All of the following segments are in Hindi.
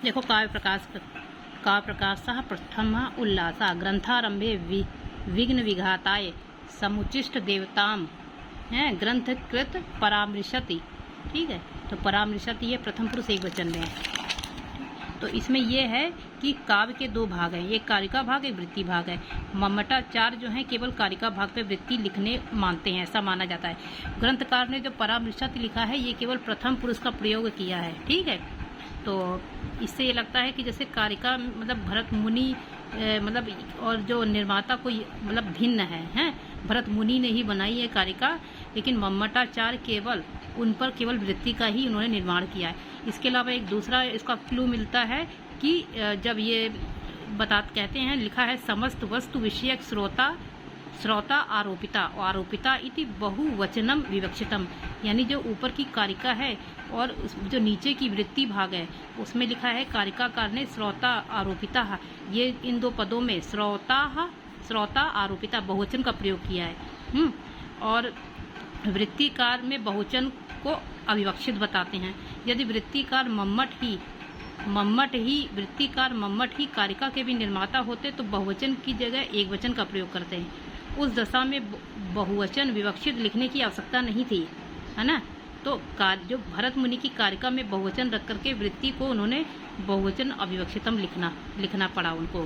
देखो काव्य प्रकाशः प्रथमः उल्लासः ग्रंथारंभे विघ्न विघाताय समुचिष्ट देवताम है ग्रंथकृत परामृशति। ठीक है, तो परामृशति ये प्रथम पुरुष एक वचन में है। तो इसमें यह है कि काव्य के दो भाग हैं, एक कारिका भाग एक वृत्ति भाग है। मम्मटाचार्य जो है केवल कारिका भाग पे वृत्ति लिखने मानते हैं, ऐसा माना जाता है। ग्रंथकार ने जो परामृशति लिखा है ये केवल प्रथम पुरुष का प्रयोग किया है। ठीक है, तो इससे ये लगता है कि जैसे कारिका मतलब भरत मुनि मतलब और जो निर्माता को मतलब भिन्न है भरत मुनि ने ही बनाई है कारिका, लेकिन मम्मटाचार्य केवल उन पर केवल वृत्ति का ही उन्होंने निर्माण किया है। इसके अलावा एक दूसरा इसका क्लू मिलता है कि जब ये कहते हैं लिखा है समस्त वस्तु विषयक श्रोता आरोपिता आरोपिता इति बहुवचनम विवक्षितम, यानी जो ऊपर की कारिका है और जो नीचे की वृत्ति भाग है उसमें लिखा है कारिकाकार ने श्रोता आरोपिता, ये इन दो पदों में श्रोता आरोपिता बहुवचन का प्रयोग किया है। और वृत्तिकार में बहुवचन को अविवक्षित बताते हैं। यदि वृत्तिकार मम्मट ही कारिका के भी निर्माता होते तो बहुवचन की जगह एक वचन का प्रयोग करते हैं। उस दशा में बहुवचन विवक्षित लिखने की आवश्यकता नहीं थी, है ना। तो जो भरत मुनि की कारिका में बहुवचन रख करके वृत्ति को उन्होंने बहुवचन अविवक्षितम लिखना पड़ा उनको।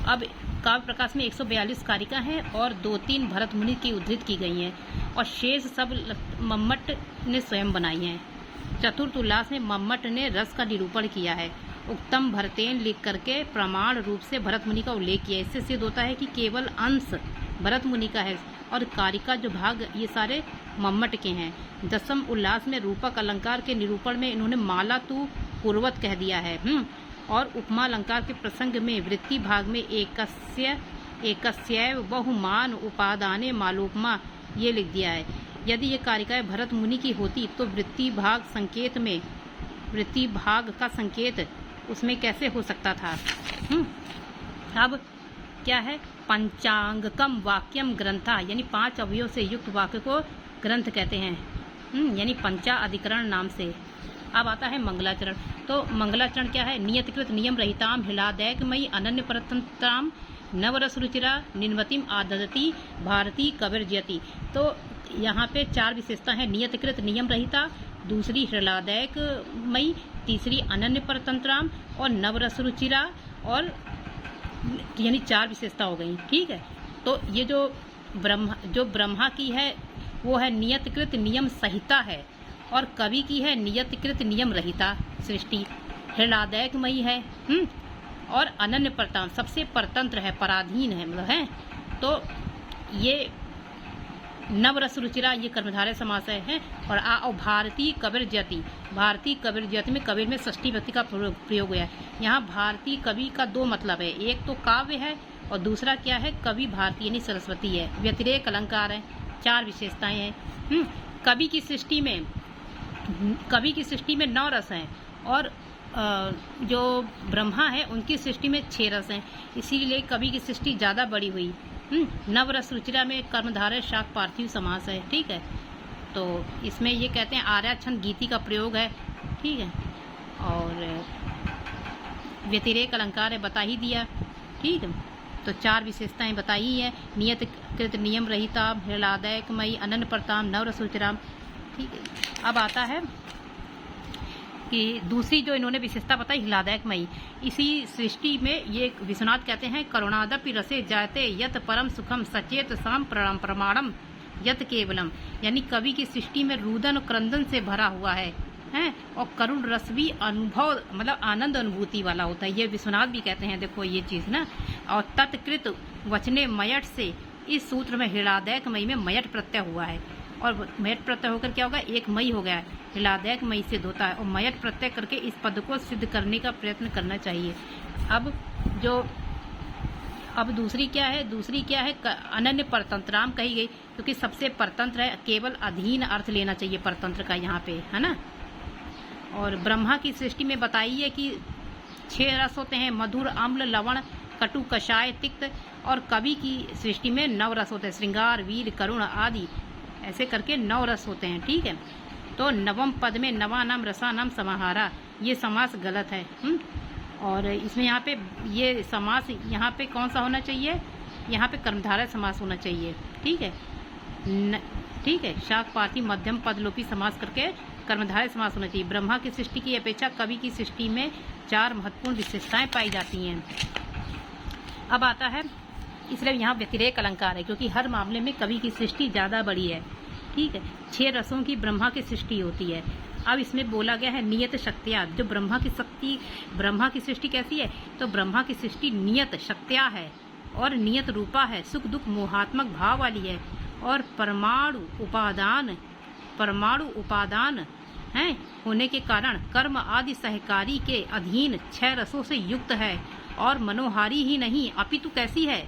अब काव्य प्रकाश में 142 कारिका हैं और 2-3 भरत मुनि की उद्धृत की गई हैं और शेष सब मम्मट ने स्वयं बनाई हैं। चतुर्थ उल्लास में मम्मट ने रस का निरूपण किया है। उत्तम भरतेन लिख करके प्रमाण रूप से भरत मुनि का उल्लेख किया है। इससे सिद्ध होता है कि केवल अंश भरत मुनि का है और कारिका जो भाग ये सारे मम्मट के हैं। दसम उल्लास में रूपक अलंकार के निरूपण में इन्होंने माला तू पूर्वत कह दिया है और उपमा अलंकार के प्रसंग में वृत्ति भाग में एकस्यैव बहुमान उपादाने मालोपमा ये लिख दिया है। यदि ये कारिकाएं भरत मुनि की होती तो वृत्ति भाग का संकेत उसमें कैसे हो सकता था। अब क्या है, पंचांगकम वाक्यम ग्रंथा, यानी 5 अवयव से युक्त वाक्य को ग्रंथ कहते हैं, यानी पंचा अधिकरण नाम से। अब आता है मंगलाचरण। तो मंगलाचरण क्या है, नियतकृत नियम रहिताम हृलादैकमयी अनन्य परतंत्राम नवरस रुचिरा निन्वतिम आददति भारती कविर्जयति। तो यहाँ पे 4 विशेषता है, नियतकृत नियम रहिता, दूसरी हृलादैकमयी, तीसरी अनन्य परतंत्राम और नवरस रुचिरा, और यानी 4 विशेषता हो गई। ठीक है, तो ये जो ब्रह्मा की है वो है नियतकृत नियम सहिता है और कवि की है नियतकृत नियम रहिता सृष्टि। हृलादैकमयी है और अनन्य परतंत्र, सबसे परतंत्र है, पराधीन है मतलब है। तो ये नवरस रुचिरा ये कर्मधारय समास है। और भारती कबीर जयति, भारती कबीर जयति में कबीर में षष्ठी व्यक्ति का प्रयोग हुआ है। यहाँ भारती कवि का 2 मतलब है, एक तो काव्य है और दूसरा क्या है, कवि भारती यानी सरस्वती है। व्यतिरेक अलंकार है, 4 विशेषताएं हैं। कवि की सृष्टि में 9 रस हैं और जो ब्रह्मा है उनकी सृष्टि में 6 रस हैं, इसीलिए कवि की सृष्टि ज़्यादा बड़ी हुई। नवरस रुचिरा में कर्मधारय शाक पार्थिव समास है। ठीक है, तो इसमें ये कहते हैं आर्याछंद गीति का प्रयोग है। ठीक है, और व्यतिरेक अलंकार है, बता ही दिया। ठीक है, तो 4 विशेषताएं बताई है, नियतकृत नियम रहिता, हृलादैकमयी, अनन्य परताम, नवरस रुचिराम। ठीक है, अब आता है कि दूसरी जो इन्होंने विशेषता बताई हृलादैकमयी, इसी सृष्टि में ये विश्वनाथ कहते हैं करुणादपि रसे जायते यत परम सुखम सचेत साम प्रमाणम यत केवलम, यानी कवि की सृष्टि में रुदन और क्रंदन से भरा हुआ है और करुण रस भी अनुभव मतलब आनंद अनुभूति वाला होता है, ये विश्वनाथ भी कहते हैं। देखो ये चीज़ ना, और तत्कृत वचने मयट से, इस सूत्र में हृलादैकमयी में मयट प्रत्यय हुआ है और मयट प्रत्यय होकर क्या होगा, एक मई हो गया है, हृलादैकमयी सिद्ध होता है और मयट प्रत्यय करके इस पद को सिद्ध करने का प्रयत्न करना चाहिए। अब दूसरी क्या है, अनन्य परतंत्राम कही गई क्योंकि सबसे परतंत्र है, केवल अधीन अर्थ लेना चाहिए परतंत्र का यहाँ पे, है ना। और ब्रह्मा की सृष्टि में बताई है कि 6 रस होते हैं, मधुर, अम्ल, लवण, कटु, कषाय, तिक्त, और कवि की सृष्टि में 9 रस होते हैं, श्रृंगार, वीर, करुण आदि, ऐसे करके 9 रस होते हैं। ठीक है, तो नवम पद में नवानाम रसानाम समाहारा, ये समास गलत है। और इसमें यहाँ पे ये समास यहाँ पे कौन सा होना चाहिए, यहाँ पे कर्मधारय समास होना चाहिए। ठीक है, ठीक है, शाक पाती मध्यम पदलोपी समास करके कर्मधारय समास होना चाहिए। ब्रह्मा की सृष्टि की अपेक्षा कवि की सृष्टि में 4 महत्वपूर्ण विशेषताएं पाई जाती हैं। अब आता है, इसलिए यहाँ व्यतिरेक अलंकार है क्योंकि हर मामले में कवि की सृष्टि ज़्यादा बड़ी है। ठीक है, 6 रसों की ब्रह्मा की सृष्टि होती है। अब इसमें बोला गया है नियत शक्तिया, जो ब्रह्मा की सृष्टि कैसी है, तो ब्रह्मा की सृष्टि नियत शक्तिया है और नियत रूपा है, सुख दुख मोहात्मक भाव वाली है और परमाणु उपादान है होने के कारण कर्म आदि सहकारी के अधीन 6 रसों से युक्त है और मनोहारी ही नहीं अपितु कैसी है,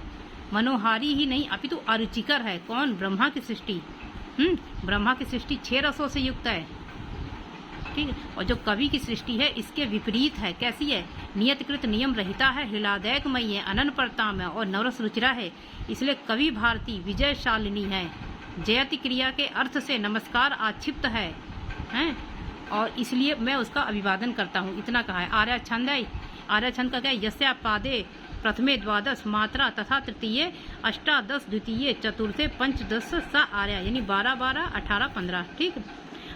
मनोहारी ही नहीं अपितु अरुचिकर है। कौन, ब्रह्मा की सृष्टि। ब्रह्मा की सृष्टि 6 रसों से युक्त है। ठीक है, और जो कवि की सृष्टि है इसके विपरीत है। कैसी है, नियतकृत नियम रहिता है, हृलादयकमयी है, अनन परताम है और नवरस रुचिरा है। इसलिए कवि भारती विजयशालिनी है। जयति क्रिया के अर्थ से नमस्कार आक्षिप्त है, और इसलिए मैं उसका अभिवादन करता हूँ। इतना कहा है। आर्या छंद है, आर्या छंद का क्या है, यस्या पादे प्रथमे 12 मात्रा तथा तृतीय अष्टादश द्वितीय चतुर्थे पंचदश सा आर्या, यानी 12 12 18 15। ठीक,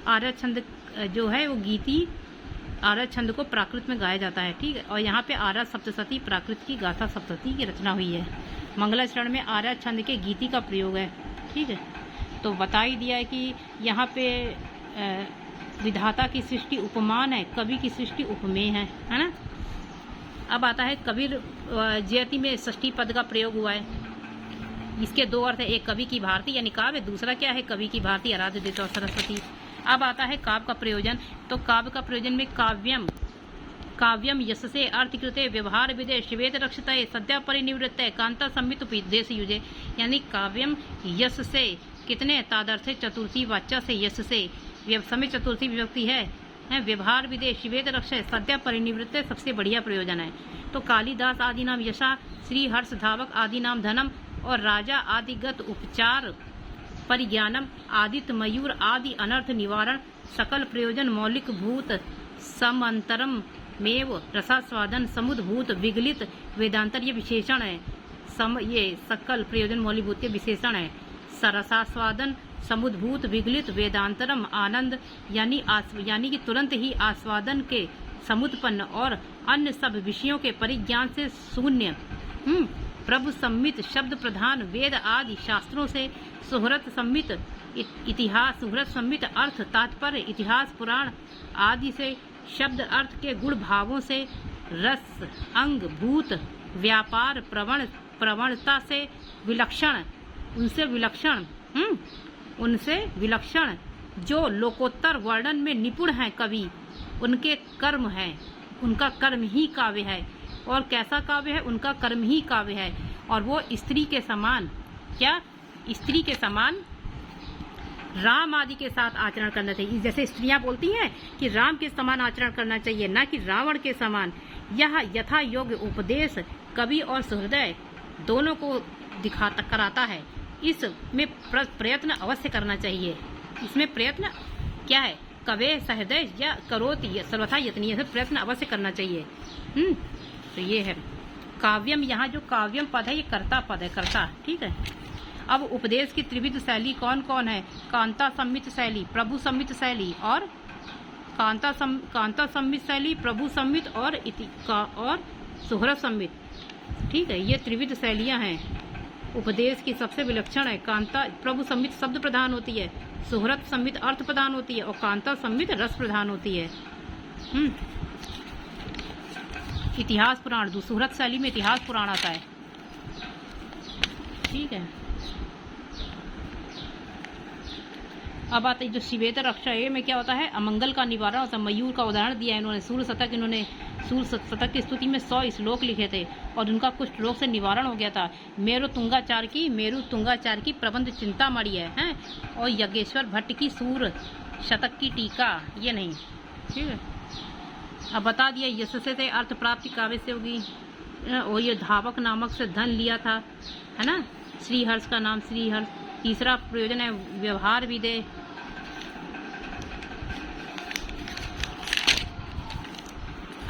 आर्या छंद जो है वो गीति आर्या छंद को प्राकृत में गाया जाता है। ठीक है, और यहाँ पे आर्या सप्तशती प्राकृत की गाथा सप्तशती की रचना हुई है। मंगलाचरण में आर्या छंद के गीति का प्रयोग है। ठीक है, तो बता ही दिया है कि यहाँ पे विधाता की सृष्टि उपमान है, कवि की सृष्टि उपमेय है ना। अब आता है कबीर जयति में षष्ठी पद का प्रयोग हुआ है। इसके 2 अर्थ है, एक कवि की भारती यानी काव्य, दूसरा क्या है, कवि की भारती आराध्य देवता सरस्वती। अब आता है काव्य का प्रयोजन। तो काव्य का प्रयोजन में काव्यम यशसे अर्थकृते व्यवहार विदे शिवेत रक्षते सद्या परिनिवृत्ते कांता संमित उपदेश युजे, यानी काव्यम यश से कितने तादर्थे चतुर्थी वाचा से यश से समय चतुर्थी विभक्ति है। व्यवहार विदे शिवेत रक्षे सद्या परिनिवृत्ते सबसे बढ़िया प्रयोजन है। तो कालिदास आदि नाम यशा, श्री हर्ष धावक आदि नाम धनम और राजा आदिगत उपचार परिज्ञानम, आदित्य मयूर आदि अनर्थ निवारण, सकल प्रयोजन मौलिक भूत समअंतरम मेव रसास्वादन समुद्भूत विगलित वेदांतर, ये विशेषण है। ये सकल प्रयोजन मौलिक भूत के विशेषण है। सरसास्वादन समुद्भूत विगलित वेदांतरम आनंद, यानी कि तुरंत ही आस्वादन के समुत्पन्न और अन्य सब विषयों के परिज्ञान से शून्य, प्रभु सम्मित शब्द प्रधान वेद आदि शास्त्रों से सुहृत सम्मित इतिहास, सुहृत सम्मित अर्थ तात्पर्य इतिहास पुराण आदि से शब्द अर्थ के गुण भावों से रस अंग भूत व्यापार प्रवणता से विलक्षण, उनसे विलक्षण जो लोकोत्तर वर्णन में निपुण हैं कवि, उनके कर्म हैं, उनका कर्म ही काव्य है। और कैसा काव्य है, उनका कर्म ही काव्य है। और वो स्त्री के समान, क्या स्त्री के समान राम आदि के साथ आचरण करना चाहिए। जैसे स्त्रियां बोलती हैं कि राम के समान आचरण करना चाहिए, ना कि रावण के समान। यह यथा योग्य उपदेश कवि और सुहृदय दोनों को कराता है। इसमें प्रयत्न अवश्य करना चाहिए। इसमें प्रयत्न क्या है, कवे सहृदय या करोति सर्वथा यत्नीय, प्रयत्न अवश्य करना चाहिए। तो ये है काव्यम। यहाँ जो काव्यम पद है ये कर्ता पद है, कर्ता। ठीक है, अब उपदेश की त्रिविध शैली कौन कौन है, कांता सम्मित शैली, प्रभु सम्मित शैली और कांता सम्मित शैली, प्रभु सम्मित और सुहृद सम्मित। ठीक है, ये त्रिविध शैलियां हैं। उपदेश की सबसे विलक्षण है कांता, प्रभु सम्मित शब्द प्रधान होती है, सुहृद सम्मित अर्थ प्रधान होती है और कांता सम्मित रस प्रधान होती है। इतिहास पुराण, सुहृद शैली में इतिहास पुराण आता है। ठीक है, अब आते जो शिवेत रक्षा है में क्या होता है, अमंगल का निवारण होता है। मयूर का उदाहरण दिया है इन्होंने। सूर्य शतक की स्तुति में 100 श्लोक लिखे थे और उनका कुछ रोग से निवारण हो गया था। मेरु तुंगाचार की प्रबंध चिंतामणि है, और यज्ञेश्वर भट्ट की सूर्य शतक की टीका, ये नहीं। ठीक है, अब बता दिया यश से अर्थ प्राप्ति काव्य से होगी। और ये धावक नामक से धन लिया था, है ना, श्रीहर्ष का नाम श्रीहर्ष। तीसरा प्रयोजन है व्यवहार विदे।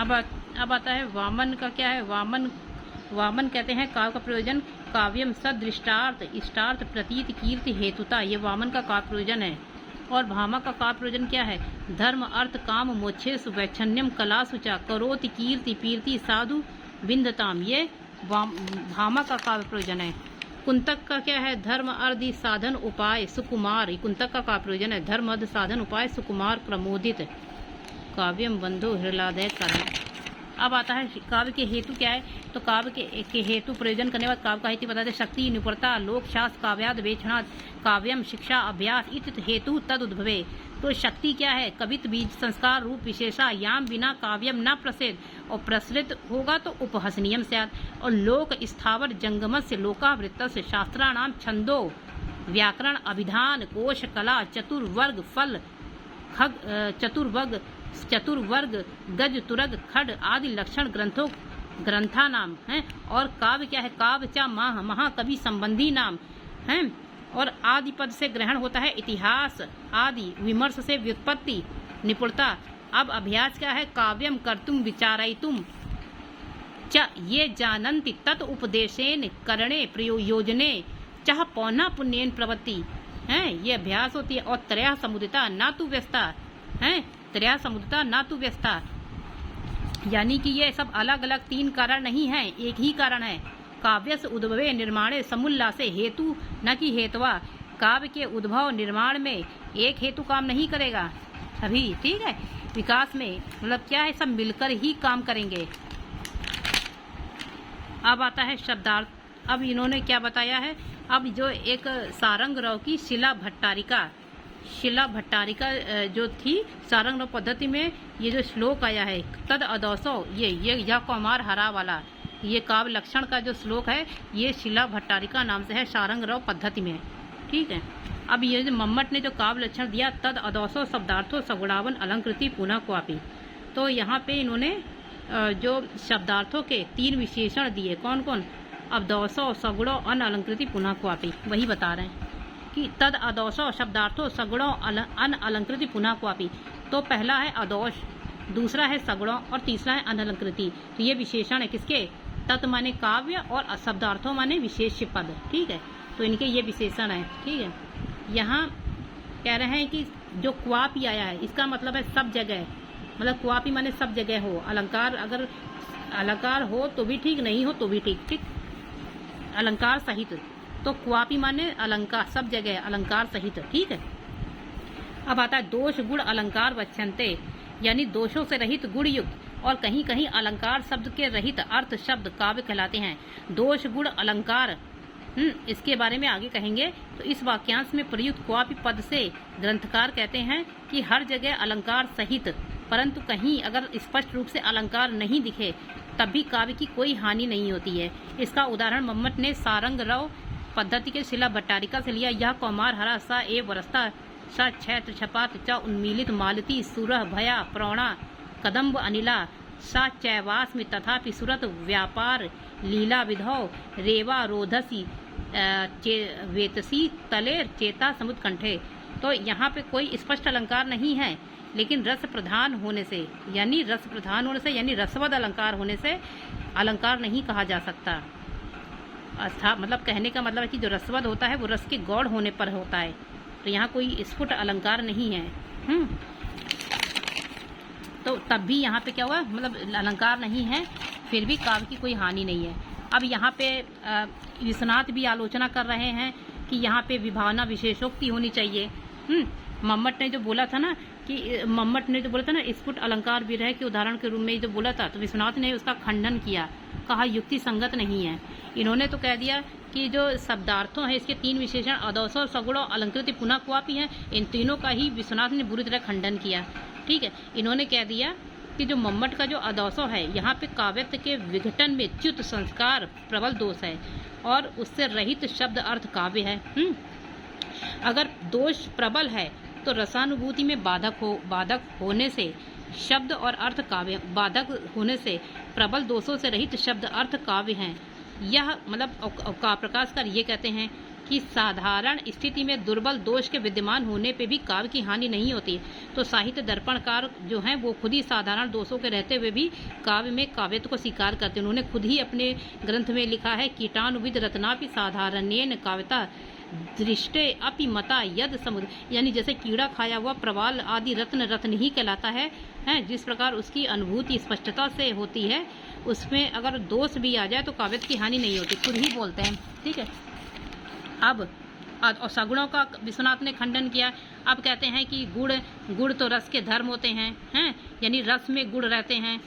अब आता है वामन का क्या है। वामन कहते हैं काव्य का प्रयोजन काव्यम सदृष्टार्थ इष्टार्थ प्रतीत कीर्ति हेतुता, ये वामन का काव्य प्रयोजन है। और भामा का काव्य प्रयोजन क्या है। धर्म अर्थ काम मोक्षेषु वैक्षण्यम कलासु च करोति कीर्ति कीर्ति साधु विंदताम, ये भामा का काव्य प्रयोजन है। कुंतक का क्या है। धर्म अर्थ साधन उपाय सुकुमार, कुंतक का काव्य प्रयोजन है। धर्म अर्थ साधन उपाय सुकुमार प्रमोदित काव्यम बंधु हृदय करण। अब आता है काव्य के हेतु क्या है। तो काव्य के हेतु प्रयोजन करने बाद काव्य का हेतु बताते हैं शक्ति निपुणता लोक शास्त्र काव्याद वेक्षणात् काव्यम शिक्षा अभ्यास इति हेतु तद उद्भवे। तो शक्ति क्या है। कवित बीज संस्कार रूप विशेषा याम बिना काव्यम न प्रसिद्ध, और प्रसृत होगा तो उपहसनीयम स्यात्। और लोक स्थावर जंगमस्य लोकावृत्तस्य शास्त्राणाम छंदो व्याकरण अभिधान कोश कला चतुर्वर्ग फल खग चतुर्वर्ग गज तुरग खड आदि लक्षण ग्रंथा नाम है। और काव्य क्या है। काव्य चा महाकवि संबंधी नाम है। और आदि पद से ग्रहण होता है इतिहास आदि, विमर्श से व्युत्पत्ति निपुणता। अब अभ्यास क्या है। काव्यम कर्तुम विचारयितुम च ये जानन्ति तत् उपदेशेन करणे प्रयोजने चाह पौना पुण्येन प्रवृत्ति है, ये अभ्यास होती है। और त्रया समुदिता ना तु व्यस्ता है, त्रया समुदिता ना तु व्यस्ता, यानी कि ये सब अलग अलग तीन कारण नहीं है, एक ही कारण है। काव्य से उद्भवे निर्माणे समुल्लासे हेतु न कि हेतवा, काव्य के उद्भव निर्माण में एक हेतु काम नहीं करेगा अभी, ठीक है। विकास में मतलब क्या है, सब मिलकर ही काम करेंगे। अब आता है शब्दार्थ। अब इन्होंने क्या बताया है। अब जो एक सारंग राव की शिला भट्टारिका जो थी सारंग राव पद्धति में, ये जो श्लोक आया है तद अदौसो, ये यह कौमार हरा वाला ये काव्य लक्षण का जो श्लोक है, ये शिला भट्टारिका नाम से है सारंग राव पद्धति में, ठीक है। अब ये जो मम्मट ने जो काव्य लक्षण दिया तद अदौसो शब्दार्थो सगुणावन अलंकृति पुनः क्वापी, तो यहाँ पे इन्होंने जो शब्दार्थों के तीन विशेषण दिए, कौन कौन। अदौसो सगुणो अन अलंकृति पुनः क्वापी, वही बता रहे हैं कि तद अदौसो शब्दार्थो सगुणो अन अलंकृति पुनः क्वापी। तो पहला है अदौश, दूसरा है सगुणों और तीसरा है अनलंकृति। तो ये विशेषण है किसके। तत् माने काव्य और शब्दार्थों माने विशेष पद, ठीक है। तो इनके ये विशेषण है, ठीक है। यहाँ कह रहे हैं कि जो क्वापी आया है इसका मतलब है सब जगह, मतलब क्वापी माने सब जगह हो। अलंकार अगर अलंकार हो तो भी ठीक, नहीं हो तो भी ठीक, ठीक, अलंकार सहित। तो क्वापी माने अलंकार सब जगह, अलंकार सहित, ठीक है। अब आता है दोष गुण अलंकार वच्छन्ते, यानी दोषों से रहित गुण युक्त, और कहीं कहीं अलंकार शब्द के रहित अर्थ शब्द काव्य कहलाते हैं। दोष गुण अलंकार, इसके बारे में आगे कहेंगे। तो इस वाक्यांश में प्रयुक्त क्वापी पद से ग्रंथकार कहते हैं कि हर जगह अलंकार सहित, परंतु कहीं अगर स्पष्ट रूप से अलंकार नहीं दिखे तब भी काव्य की कोई हानि नहीं होती है। इसका उदाहरण मम्मट ने सारंग राव पद्धति के शिला भट्टारिका से लिया। यह कौमार हरा सा ए वरस्ता स छैत्र छपात च उन्मीलित मालती सुरह भया प्रौणा कदम्ब अनिला सा चैवास में तथापि सुरत व्यापार लीला विधौ रेवा रोधसी वेतसी तलेर चेता समुद्र कंठे। तो यहाँ पे कोई स्पष्ट अलंकार नहीं है, लेकिन रस प्रधान होने से, यानी रसवद अलंकार होने से अलंकार नहीं कहा जा सकता। मतलब कहने का मतलब है कि जो रसवद होता है वो रस के गौड़ होने पर होता है। तो यहाँ कोई स्फुट अलंकार नहीं है। तो तब भी यहाँ पे क्या हुआ, मतलब अलंकार नहीं है, फिर भी काव्य की कोई हानि नहीं है। अब यहाँ पे विश्वनाथ भी आलोचना कर रहे हैं कि यहाँ पे विभावना विशेषोक्ति होनी चाहिए। मम्मट ने जो बोला था ना स्फुट अलंकार विरह के उदाहरण के रूप में जो बोला था, तो विश्वनाथ ने उसका खंडन किया, कहा युक्ति संगत नहीं है। इन्होंने तो कह दिया कि जो शब्दार्थों है इसके तीन विशेषण अदौसो सगुणो अलंकृति पुनः क्वापी है, इन तीनों का ही विश्वनाथ ने बुरी तरह खंडन किया, ठीक है। इन्होंने कह दिया कि जो मम्मट का जो अदौसो है यहाँ पे काव्यत्व के विघटन में च्युत संस्कार प्रबल दोष है और उससे रहित शब्द अर्थ काव्य है। अगर दोष प्रबल है तो रसानुभूति में बाधक होने से शब्द और अर्थ काव्य, बाधक होने से प्रबल दोषों से रहित शब्द अर्थ काव्य हैं। यह मतलब का प्रकाशकार ये कहते हैं कि साधारण स्थिति में दुर्बल दोष के विद्यमान होने पे भी काव्य की हानि नहीं होती। तो साहित्य दर्पणकार जो हैं वो खुद ही साधारण दोषों के रहते हुए भी काव्य में काव्यत्व को स्वीकार करते हैं। उन्होंने खुद ही अपने ग्रंथ में लिखा है, कीटाणुविद रत्नापि साधारणेन काव्यता दृष्टे अपि मता यद समुद्र, यानी जैसे कीड़ा खाया हुआ प्रवाल आदि रत्न ही कहलाता है, जिस प्रकार उसकी अनुभूति स्पष्टता से होती है, उसमें अगर दोष भी आ जाए तो काव्यत्व की हानि नहीं होती, खुद ही बोलते हैं। ठीक है। अब और सगुणों का विश्वनाथ ने खंडन किया। अब कहते हैं कि गुड़ तो रस के धर्म होते हैं, यानी रस में गुड़ रहते हैं,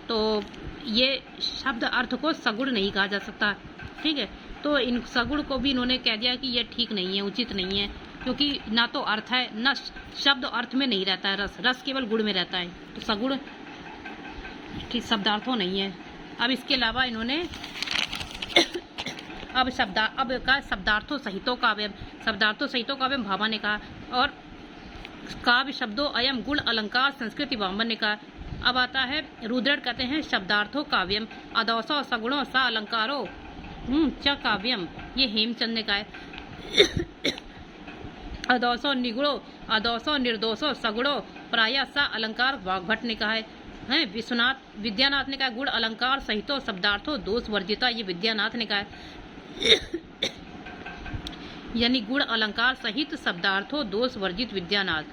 तो ये शब्द अर्थ को सगुण नहीं कहा जा सकता। ठीक है। तो इन सगुण को भी इन्होंने कह दिया कि ये ठीक नहीं है, उचित नहीं है, क्योंकि ना तो अर्थ है, न शब्द अर्थ में नहीं रहता है, रस केवल गुण में रहता है, तो सगुण ठीक शब्दार्थों नहीं है। अब इसके अलावा इन्होंने अब शब्दार्थों सहितो काव्य भाभा ने कहा, और काव्य शब्दों अयम गुण अलंकार संस्कृति वामन ने कहा। अब आता है रुद्रट, कहते हैं शब्दार्थो काव्यम अदौसो सगुणों सा अलंकारो च काव्यम, ये हेमचंद ने कहा है। अदौसो निगुणो अदौसो निर्दोषो सगुणो प्राय सा अलंकार वाग्भट ने कहा है। विद्यानाथ ने कहा गुण अलंकार सहितो शब्दार्थो दोष वर्जिता, ये विद्यानाथ ने कहा है। यानी गुण अलंकार सहित शब्दार्थो दोष वर्जित विद्यानाथ।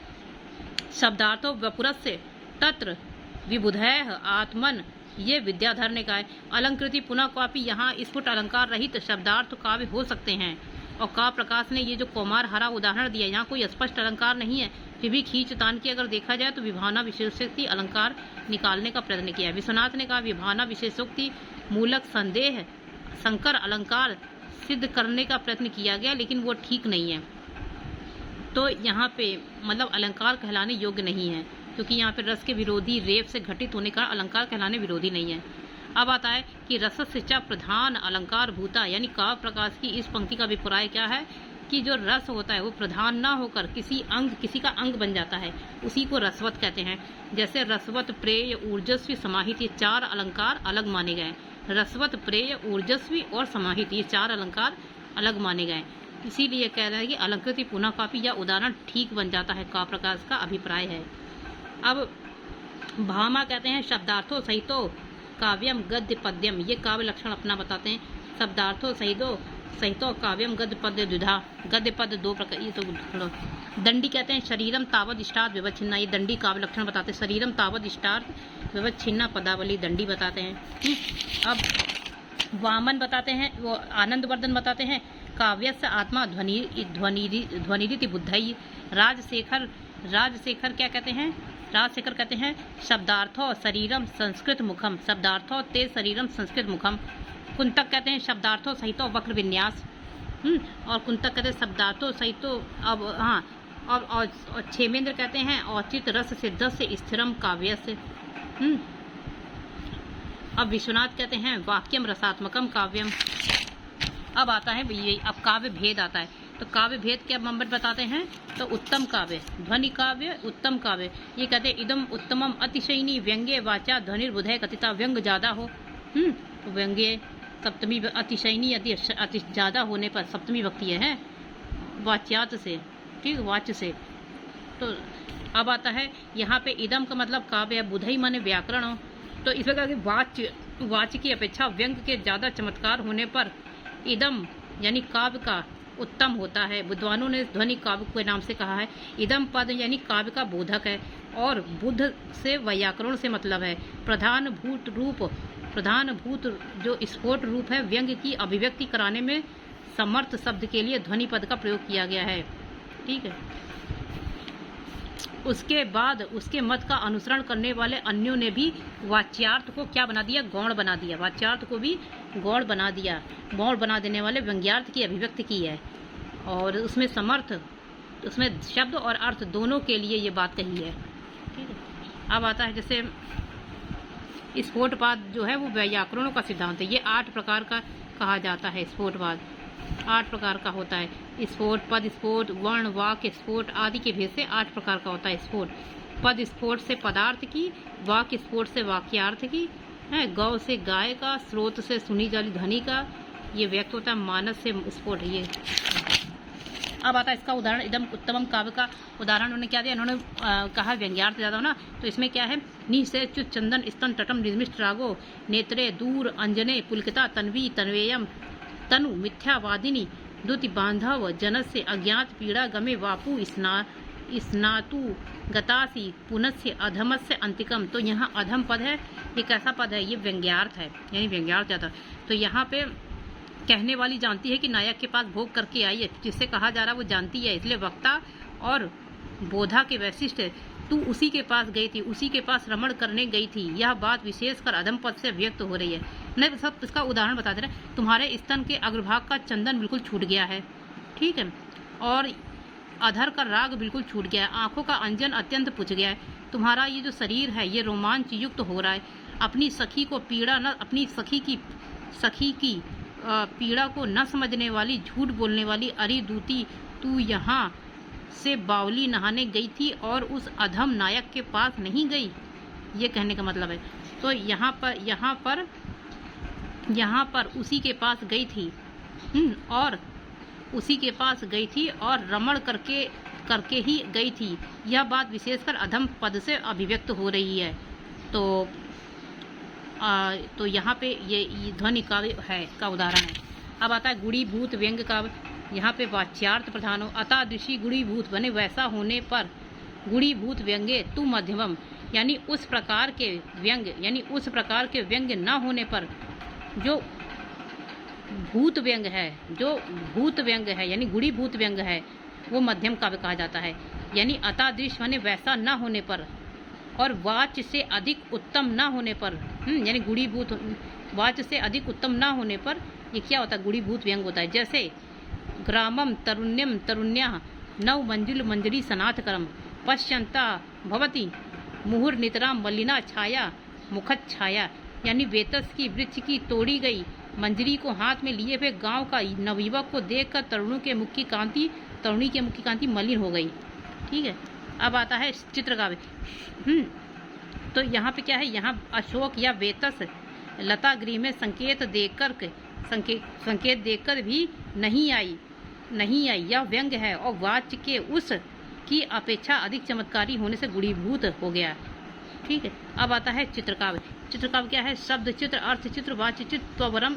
शब्दार्थो वपुरस्य तत्र विबुधैः आत्मन, ये विद्याधर ने कहा है। अलंकृति पुनः कापी, यहाँ स्फुट अलंकार रहित शब्दार्थ काव्य हो सकते हैं। और काव्य प्रकाश ने ये जो कौमार हरा उदाहरण दिया, यहाँ कोई स्पष्ट अलंकार नहीं है, फिर भी खींच तान के अगर देखा जाए तो विभावना विशेषोक्ति अलंकार निकालने का प्रयत्न किया। विश्वनाथ ने कहा विभावना विशेषोक्ति मूलक संदेह संकर अलंकार सिद्ध करने का प्रयत्न किया गया, लेकिन वो ठीक नहीं है। तो यहाँ पे मतलब अलंकार कहलाने योग्य नहीं है, क्योंकि यहाँ पे रस के विरोधी रेप से घटित होने का अलंकार कहलाने विरोधी नहीं है। अब आता है कि रसस्या प्रधान अलंकार भूता, यानी काव्य प्रकाश की इस पंक्ति का अभिप्राय क्या है कि जो रस होता है वो प्रधान ना होकर किसी का अंग बन जाता है, उसी को रसवत कहते हैं। जैसे रसवत, प्रेय, ऊर्जस्वी, समाहित, ये चार अलंकार अलग माने गए। रसवत, प्रेय, ऊर्जस्वी और समाहित, ये चार अलंकार अलग माने गए। इसीलिए कह रहे हैं कि अलंकृति पुनः कापी या उदाहरण ठीक बन जाता है, काव्य प्रकाश का अभिप्राय है। अब भामा कहते हैं शब्दार्थों सहितो काव्यम गद्य पद्यम, ये काव्य लक्षण अपना बताते हैं। शब्दार्थों सहितो काव्यम गद्य पद्य द्विधा, गद्य पद्य दो प्रकार, ये तो दंडी कहते हैं शरीरम तावद इष्टार्थ विवच्छिन्ना, ये दंडी काव्य लक्षण बताते हैं। शरीरम तावद इष्टार्थ विवच्छिन्ना पदावली दंडी बताते हैं। अब वामन बताते हैं, वो आनंदवर्धन बताते हैं काव्यस्य आत्मा ध्वनिरिति बुद्धई। राजशेखर क्या कहते हैं, राजशेखर कहते हैं शब्दार्थो शरीरम संस्कृत मुखम, शब्दार्थो ते शरीरम संस्कृत मुखम। कुंतक कहते हैं शब्दार्थो सहितो वक्र विन्यास, और कुंतक कहते हैं शब्दार्थो सहितो अब हाँ, और क्षेमेंद्र कहते हैं औचित रस सिद्ध से स्थिरम काव्य से। अब विश्वनाथ कहते हैं वाक्यम रसात्मकम काव्यम। अब आता है ये, अब काव्य भेद आता है, तो काव्य भेद क्या नंबर बताते हैं, तो उत्तम काव्य, ध्वनि काव्य, उत्तम काव्य। ये कहते हैं इदम उत्तमम अतिशयनी व्यंग्य वाचा ध्वनिर्बुधय कथिता, व्यंग ज्यादा हो, तो व्यंग्य सप्तमी, अतिशयनी अति ज्यादा होने पर सप्तमी भक्ति है वाच्यात से, ठीक, वाच्य से। तो अब आता है यहाँ पे इदम का मतलब काव्य है, बुधई माने व्याकरण हो, तो इस प्रकार के वाच्य की अपेक्षा व्यंग के ज्यादा चमत्कार होने पर इदम यानी काव्य का उत्तम होता है। विद्वानों ने ध्वनि काव्य के नाम से कहा है। इदम पद यानी काव्य का बोधक है, और बुद्ध से व्याकरण से मतलब है। प्रधानभूत जो स्फोट रूप है व्यंग की अभिव्यक्ति कराने में समर्थ शब्द के लिए ध्वनि पद का प्रयोग किया गया है, ठीक है। उसके बाद उसके मत का अनुसरण करने वाले अन्यों ने भी वाच्यार्थ को क्या बना दिया, गौण बना दिया। वाच्यार्थ को भी गौण बना दिया, गौण बना देने वाले व्यंग्यार्थ की अभिव्यक्ति की है, और उसमें समर्थ, उसमें शब्द और अर्थ दोनों के लिए ये बात कही है, ठीक है। अब आता है जैसे स्फोटवाद जो है वो व्याकरणों का सिद्धांत है। ये 8 प्रकार का कहा जाता है। स्फोटवाद 8 प्रकार का होता है। स्फोट, पद स्फोट, वर्ण, वाक्य स्फोट आदि के भेद से 8 प्रकार का होता है स्फोट। पद स्फोट से पदार्थ की, वाक्य स्फोट से वाक्यार्थ की, है गौ से गाय का, स्रोत से सुनी जाली ध्वनि का ये व्यक्त होता है। मानस से स्फोट ये अब आता है इसका उदाहरण। इदम उत्तमम काव्य का उदाहरण उन्होंने क्या दिया, इन्होंने कहा व्यंग्यार्थ ज़्यादा हो ना, तो इसमें क्या है, निःसे च्युत चंदन स्तन तटम निर्मिष्ट रागो नेत्रे दूर अंजने पुलकिता तन्वी तन्वेयम तनु मिथ्यावादिनी दुति बांधव जनस्य अज्ञात पीड़ा गमे वापु स्नातु गतासी पुनस्य अधमस्य अंतिकम। तो यहाँ अधम पद है, ये कैसा पद है, ये व्यंग्यार्थ है, यानी व्यंग्यार्थ ज़्यादा। तो यहाँ पे कहने वाली जानती है कि नायक के पास भोग करके आई है, जिससे कहा जा रहा वो जानती है, इसलिए वक्ता और बोधा के वैशिष्ट है। तू उसी के पास गई थी, उसी के पास रमण करने गई थी, यह बात विशेषकर अधम पद से व्यक्त हो रही है। नहीं सब इसका उदाहरण बता दे रहे, तुम्हारे स्तन के अग्रभाग का चंदन बिल्कुल छूट गया है, ठीक है, और अधर का राग बिल्कुल छूट गया है, आंखों का अंजन अत्यंत पुछ गया है, तुम्हारा ये जो शरीर है ये रोमांच युक्त हो रहा है, अपनी सखी को पीड़ा न अपनी सखी की पीड़ा को न समझने वाली, झूठ बोलने वाली अरी दूती, तू यहाँ से बावली नहाने गई थी और उस अधम नायक के पास नहीं गई, ये कहने का मतलब है। तो यहाँ पर उसी के पास गई थी और उसी के पास गई थी और रमण करके ही गई थी, यह बात विशेषकर अधम पद से अभिव्यक्त हो रही है। तो यहाँ पे ये ध्वनि काव्य है का उदाहरण है। अब आता है गुणीभूत व्यंग्य काव्य। यहाँ पे वाच्यार्थ प्रधान हो, अतादृशी गुणीभूत बने वैसा होने पर गुणीभूत व्यंग्य तू मध्यमम, यानी उस प्रकार के व्यंग्य न होने पर जो भूत व्यंग्य है यानी गुणीभूत व्यंग्य है वो मध्यम काव्य कहा जाता है। यानी अतादृश बने वैसा न होने पर और वाच्य से अधिक उत्तम न होने पर, यानी गुणीभूत वाच्य से अधिक उत्तम न होने पर ये क्या होता है, गुणीभूत व्यंग्य होता है। जैसे ग्रामम तरुण्यम तरुण्या नव मंजुल मंजरी सनाथकरम पश्यंता भवती मुहुर नितराम मलिना छाया मुखत छाया, यानी वेतस की वृक्ष की तोड़ी गई मंजरी को हाथ में लिए हुए गांव का नवयुवक को देखकर तरुणी के मुख की कांति मलिन हो गई, ठीक है। अब आता है चित्रकाव्य। तो यहाँ पे क्या है, यहाँ अशोक या वेतस लता गृह में संकेत देकर भी नहीं आई, यह व्यंग्य है और वाच्य के उस की अपेक्षा अधिक चमत्कारी होने से गुणीभूत हो गया, ठीक है। अब आता है चित्रकाव्य। चित्रकाव्य क्या है, शब्द चित्र, अर्थ चित्र, वाच्य चित्र, त्वरम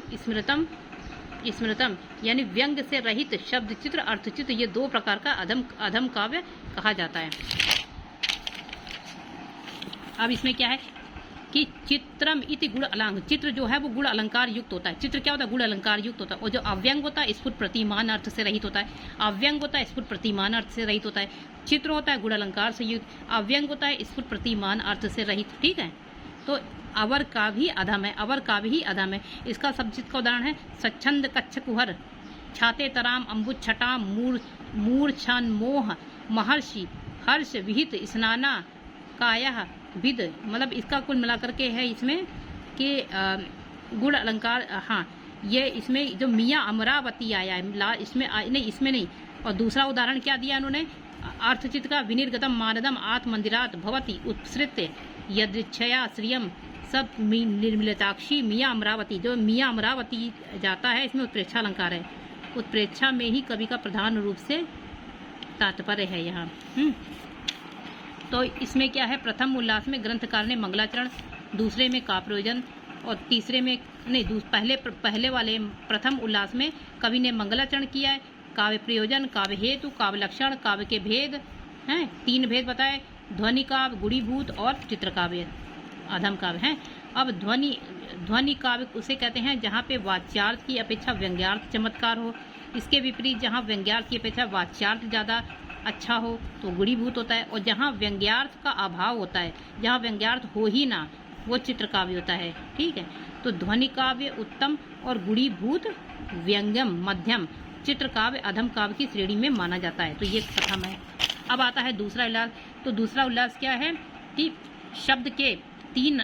स्मृतम, यानी व्यंग्य से रहित शब्द चित्र, अर्थ चित्र, ये दो प्रकार का अधम काव्य कहा जाता है। अब इसमें क्या है कि चित्रम इति गुण अलंकार, चित्र जो है वो गुण अलंकार युक्त होता है। चित्र क्या होता है, गुण अलंकार युक्त होता है। और जो अव्यंग होता है स्फुट प्रतिमान अर्थ से रहित होता है। अव्यंग होता है स्फुट प्रतिमान अर्थ से रहित होता है। चित्र होता है गुण अलंकार से युक्त, अव्यंग होता है स्फुट प्रतिमान अर्थ से रहित, ठीक है। तो अवर का भी अधम है, इसका सबचित का उदाहरण है स्वच्छंद कच्छ कुहर छाते तराम अम्बुज छटाम मूर्छन मोह महर्षि हर्ष विहित स्नाना काया विद, मतलब इसका कुल मिलाकर के है इसमें कि गुण अलंकार, हाँ ये इसमें जो मियाँ अमरावती आया है इसमें नहीं। और दूसरा उदाहरण क्या दिया उन्होंने, अर्थचित का विनिर्गतम मानदम आत्मंदिरात भवती उत्सृत्य यदृच्छया श्रियम सब निर्मलताक्षी मियाँ अमरावती, जो मियाँ अमरावती जाता है इसमें उत्प्रेक्षा अलंकार है। उत्प्रेक्षा में ही कवि का प्रधान रूप से तात्पर्य है यहाँ। तो इसमें क्या है, प्रथम उल्लास में ग्रंथकार ने मंगलाचरण, दूसरे में का प्रयोजन और तीसरे में नहीं, पहले वाले प्रथम उल्लास में कवि ने मंगलाचरण किया है, काव्य प्रयोजन, काव्य हेतु, काव्य लक्षण, काव्य के भेद हैं, 3 भेद बताए, ध्वनि काव्य, गुणीभूत और चित्रकाव्य अधम काव्य हैं। अब ध्वनि काव्य उसे कहते हैं जहाँ पे वाच्यार्थ की अपेक्षा व्यंग्यार्थ चमत्कार हो। इसके विपरीत जहाँ व्यंग्यार्थ की अपेक्षा वाच्यार्थ ज़्यादा अच्छा हो तो गुणीभूत होता है, और जहाँ व्यंग्यार्थ का अभाव होता है, जहाँ व्यंग्यार्थ हो ही ना, वो चित्रकाव्य होता है, ठीक है। तो ध्वनि काव्य उत्तम और गुणीभूत व्यंग्यम मध्यम, चित्रकाव्य अधम काव्य की श्रेणी में माना जाता है। तो ये प्रथम है। अब आता है दूसरा उल्लास। तो दूसरा उल्लास क्या है कि शब्द के 3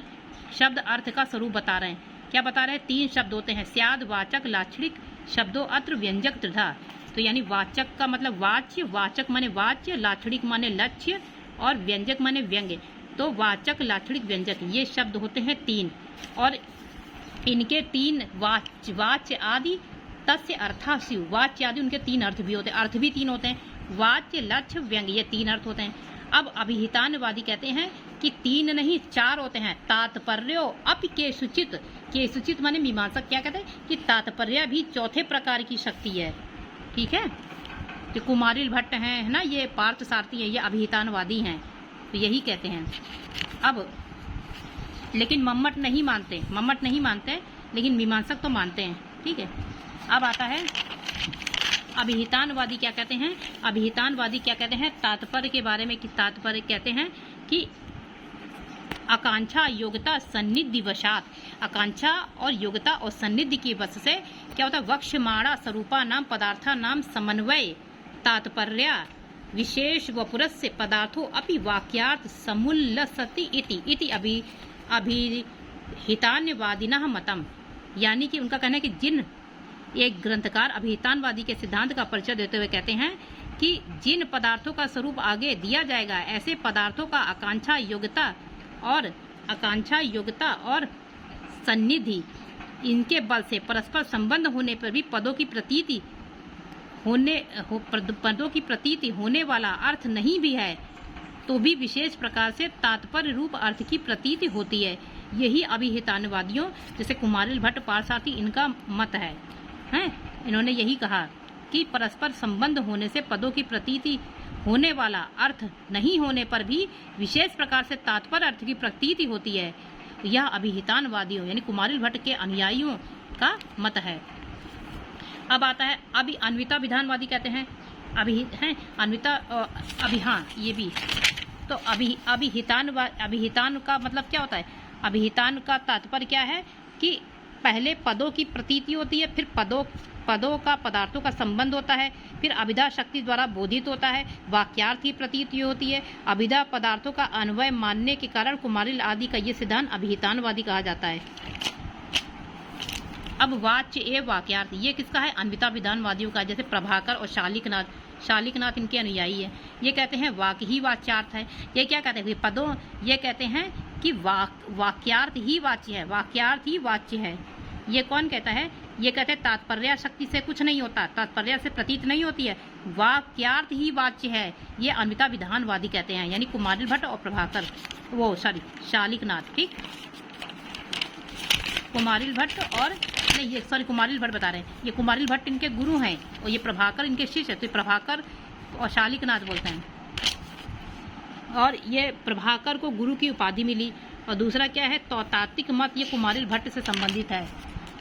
शब्द अर्थ का स्वरूप बता रहे हैं। क्या बता रहे हैं, 3 शब्द होते हैं, स्याद वाचक लाक्षणिक शब्दों अत्र व्यंजक त्रिधा। तो यानी वाचक का मतलब वाच्य, वाचक माने वाच्य, लाक्षणिक माने लक्ष्य और व्यंजक माने व्यंग्य। तो वाचक लाक्षणिक व्यंजक ये शब्द होते हैं 3, और इनके 3 वाच्य आदि तस्य अर्थः स्युः, वाच्य आदि उनके 3 अर्थ भी होते हैं, अर्थ भी 3 होते हैं, वाच्य, लक्ष्य, व्यंग, ये 3 अर्थ होते हैं। अब अभिहितानवादी कहते हैं कि 3 नहीं 4 होते हैं। तात्पर्यो अपि केषुचित्, केषुचित् माने मीमांसक क्या कहते हैं कि तात्पर्य भी चौथे प्रकार की शक्ति है। ठीक है, जो कुमारिल भट्ट हैं, है ना, ये पार्थ सारथी है, ये अभिहितानवादी हैं, तो यही कहते हैं। अब लेकिन मम्मट नहीं मानते, लेकिन मीमांसक तो मानते हैं। ठीक है, अब आता है अभिहितानवादी क्या कहते हैं। अभिहितानवादी क्या कहते हैं तात्पर्य के बारे में, कि तात्पर्य कहते हैं कि आकांक्षा योग्यता सन्निधि वशात, आकांक्षा और योग्यता और सन्निधि की वश से क्या होता है, वक्ष्यमाणा स्वरूपा नाम पदार्था नाम समन्वय तात्पर्य विशेष व पुरस्य पदार्थों अपि वाक्यार्थ समुल्लसति इति अभिहितान्यवादिनः मतम। यानी कि उनका कहना है कि जिन एक ग्रंथकार अभिहितानवादी के सिद्धांत का परिचय देते हुए कहते हैं कि जिन पदार्थों का स्वरूप आगे दिया जाएगा, ऐसे पदार्थों का आकांक्षा योग्यता और सन्निधि इनके बल से परस्पर संबंध होने पर भी पदों की प्रतीति होने वाला अर्थ नहीं भी है, तो भी विशेष प्रकार से तात्पर्य रूप अर्थ की प्रतीति होती है। यही अभिहितानवादियों जैसे कुमारिल भट्ट, पारसार्थी, इनका मत है। इन्होंने यही कहा कि परस्पर संबंध होने से पदों की प्रतीति होने वाला अर्थ नहीं होने पर भी विशेष प्रकार से तात्पर्य अर्थ की प्रतीति होती है। यह अभिहितानवादियों यानी कुमारिल भट्ट के अनुयायियों का मत है। अब आता है अन्विता विधानवादी कहते हैं ये भी तो अभिहितान का मतलब क्या होता है। अभिहितान का तात्पर्य क्या है कि पहले पदों की प्रतीति होती है, फिर पदों का पदार्थों का संबंध होता है, फिर अभिधा शक्ति द्वारा बोधित होता है, वाक्यार्थ की प्रतीति होती है, अभिधा पदार्थों का अन्वय मानने के कारण कुमारिल आदि का ये सिद्धांत अभिहितानवादी कहा जाता है। अब वाच्य एवं वाक्यार्थ ये किसका है, अन्विता विधानवादियों का। जैसे प्रभाकर और शालिकनाथ इनके अनुयायी है, ये कहते हैं वाक्य ही वाच्यार्थ है। ये क्या कहते हैं पदों, ये कहते हैं कि वाक्यार्थ ही वाच्य है, वाक्यार्थ ही वाच्य है। ये कौन कहता है, ये कहते हैं तात्पर्य शक्ति से कुछ नहीं होता, तात्पर्य से प्रतीत नहीं होती है, वाक्यार्थ ही वाच्य है। ये अन्विता विधानवादी कहते हैं, यानी कुमारिल भट्ट और प्रभाकर शालिकनाथ। ठीक, कुमारिल भट्ट और कुमारिल भट्ट बता रहे हैं, ये कुमारिल भट्ट इनके गुरु हैं और ये प्रभाकर इनके शिष्य है, तो प्रभाकर और शालिकनाथ बोलते हैं। और ये प्रभाकर को गुरु की उपाधि मिली। और दूसरा क्या है, तौतात्विक मत, ये कुमारिल भट्ट से संबंधित है।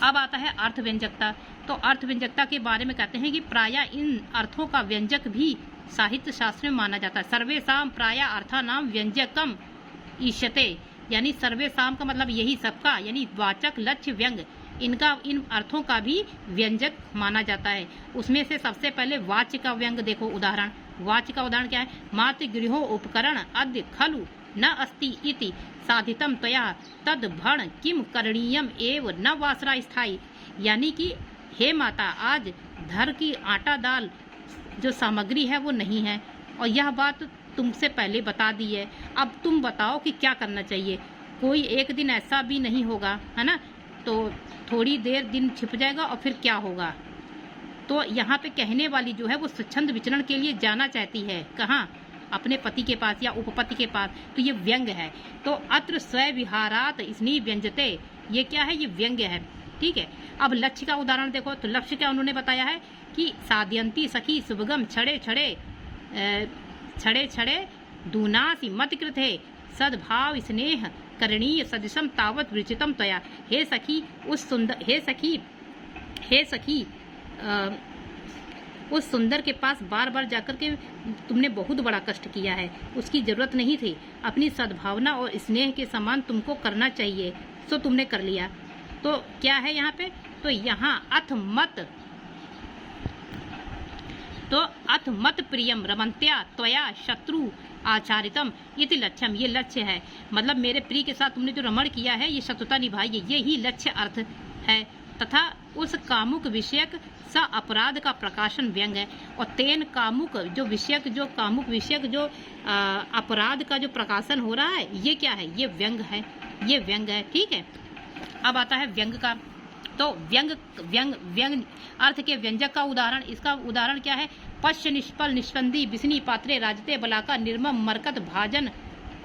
अब आता है अर्थ व्यंजकता। तो अर्थ व्यंजकता के बारे में कहते हैं कि प्रायः इन अर्थों का व्यंजक भी साहित्य शास्त्र में माना जाता है। सर्वेषां प्रायः अर्थानां व्यंजकम ईष्यते, यानी सर्वेषां का मतलब यही सबका, यानी वाचक, लक्ष्य, व्यंग, इनका इन अर्थों का भी व्यंजक माना जाता है। उसमें से सबसे पहले वाच्य का व्यंग देखो, उदाहरण। वाच्य का उदाहरण क्या है, मातृ गृहो उपकरण अद्य खलु न अस्ति इति साधितम त्वया तद भण किम करणीयम एव न वासरा स्थायी। यानी कि हे माता, आज धर की आटा दाल जो सामग्री है वो नहीं है, और यह बात तुमसे पहले बता दी है। अब तुम बताओ कि क्या करना चाहिए। कोई एक दिन ऐसा भी नहीं होगा, है ना, तो थोड़ी देर दिन छिप जाएगा और फिर क्या होगा। तो यहाँ पे कहने वाली जो है वो स्वच्छंद विचरण के लिए जाना चाहती है, कहाँ, अपने पति के पास या उपपति के पास। तो ये व्यंग है। तो अत्र स्वय विहारात स्नी व्यंजते, ये क्या है, ये व्यंग्य है। ठीक है, अब लक्ष्य का उदाहरण देखो। तो लक्ष्य क्या उन्होंने बताया है कि साध्यंती सखी सुभगम छड़े छड़े दूनासी मत कृते सद्भाव स्नेह करणीय सदृशम तावत विचितम त्वया। हे सखी उस सुंदर के पास बार बार जाकर के तुमने बहुत बड़ा कष्ट किया है, उसकी जरूरत नहीं थी। अपनी सद्भावना और स्नेह के समान तुमको करना चाहिए, सो तुमने कर लिया। तो क्या है यहाँ पे, तो यहाँ अथ मत प्रियम रमन्त्या त्वया शत्रु आचारितम इति लक्ष्यम, ये लक्ष्य है। मतलब मेरे प्रिय के साथ तुमने जो रमण किया है, ये शत्रुता निभाई है, ये ही लक्ष्य अर्थ है। तथा उस कामुक विषयक स अपराध का प्रकाशन व्यंग है। और तेन कामुक विषयक जो अपराध का जो प्रकाशन हो रहा है, ये क्या है, ये व्यंग है, ये व्यंग है। ठीक है, अब आता है व्यंग का। तो व्यंग व्यंग व्यंग अर्थ के व्यंजक का उदाहरण, इसका उदाहरण क्या है? पश्य, निष्फल, निष्पंदी, बिस्नी, पात्रे, राजते, बलाका, निर्मम, मरकत, भाजन,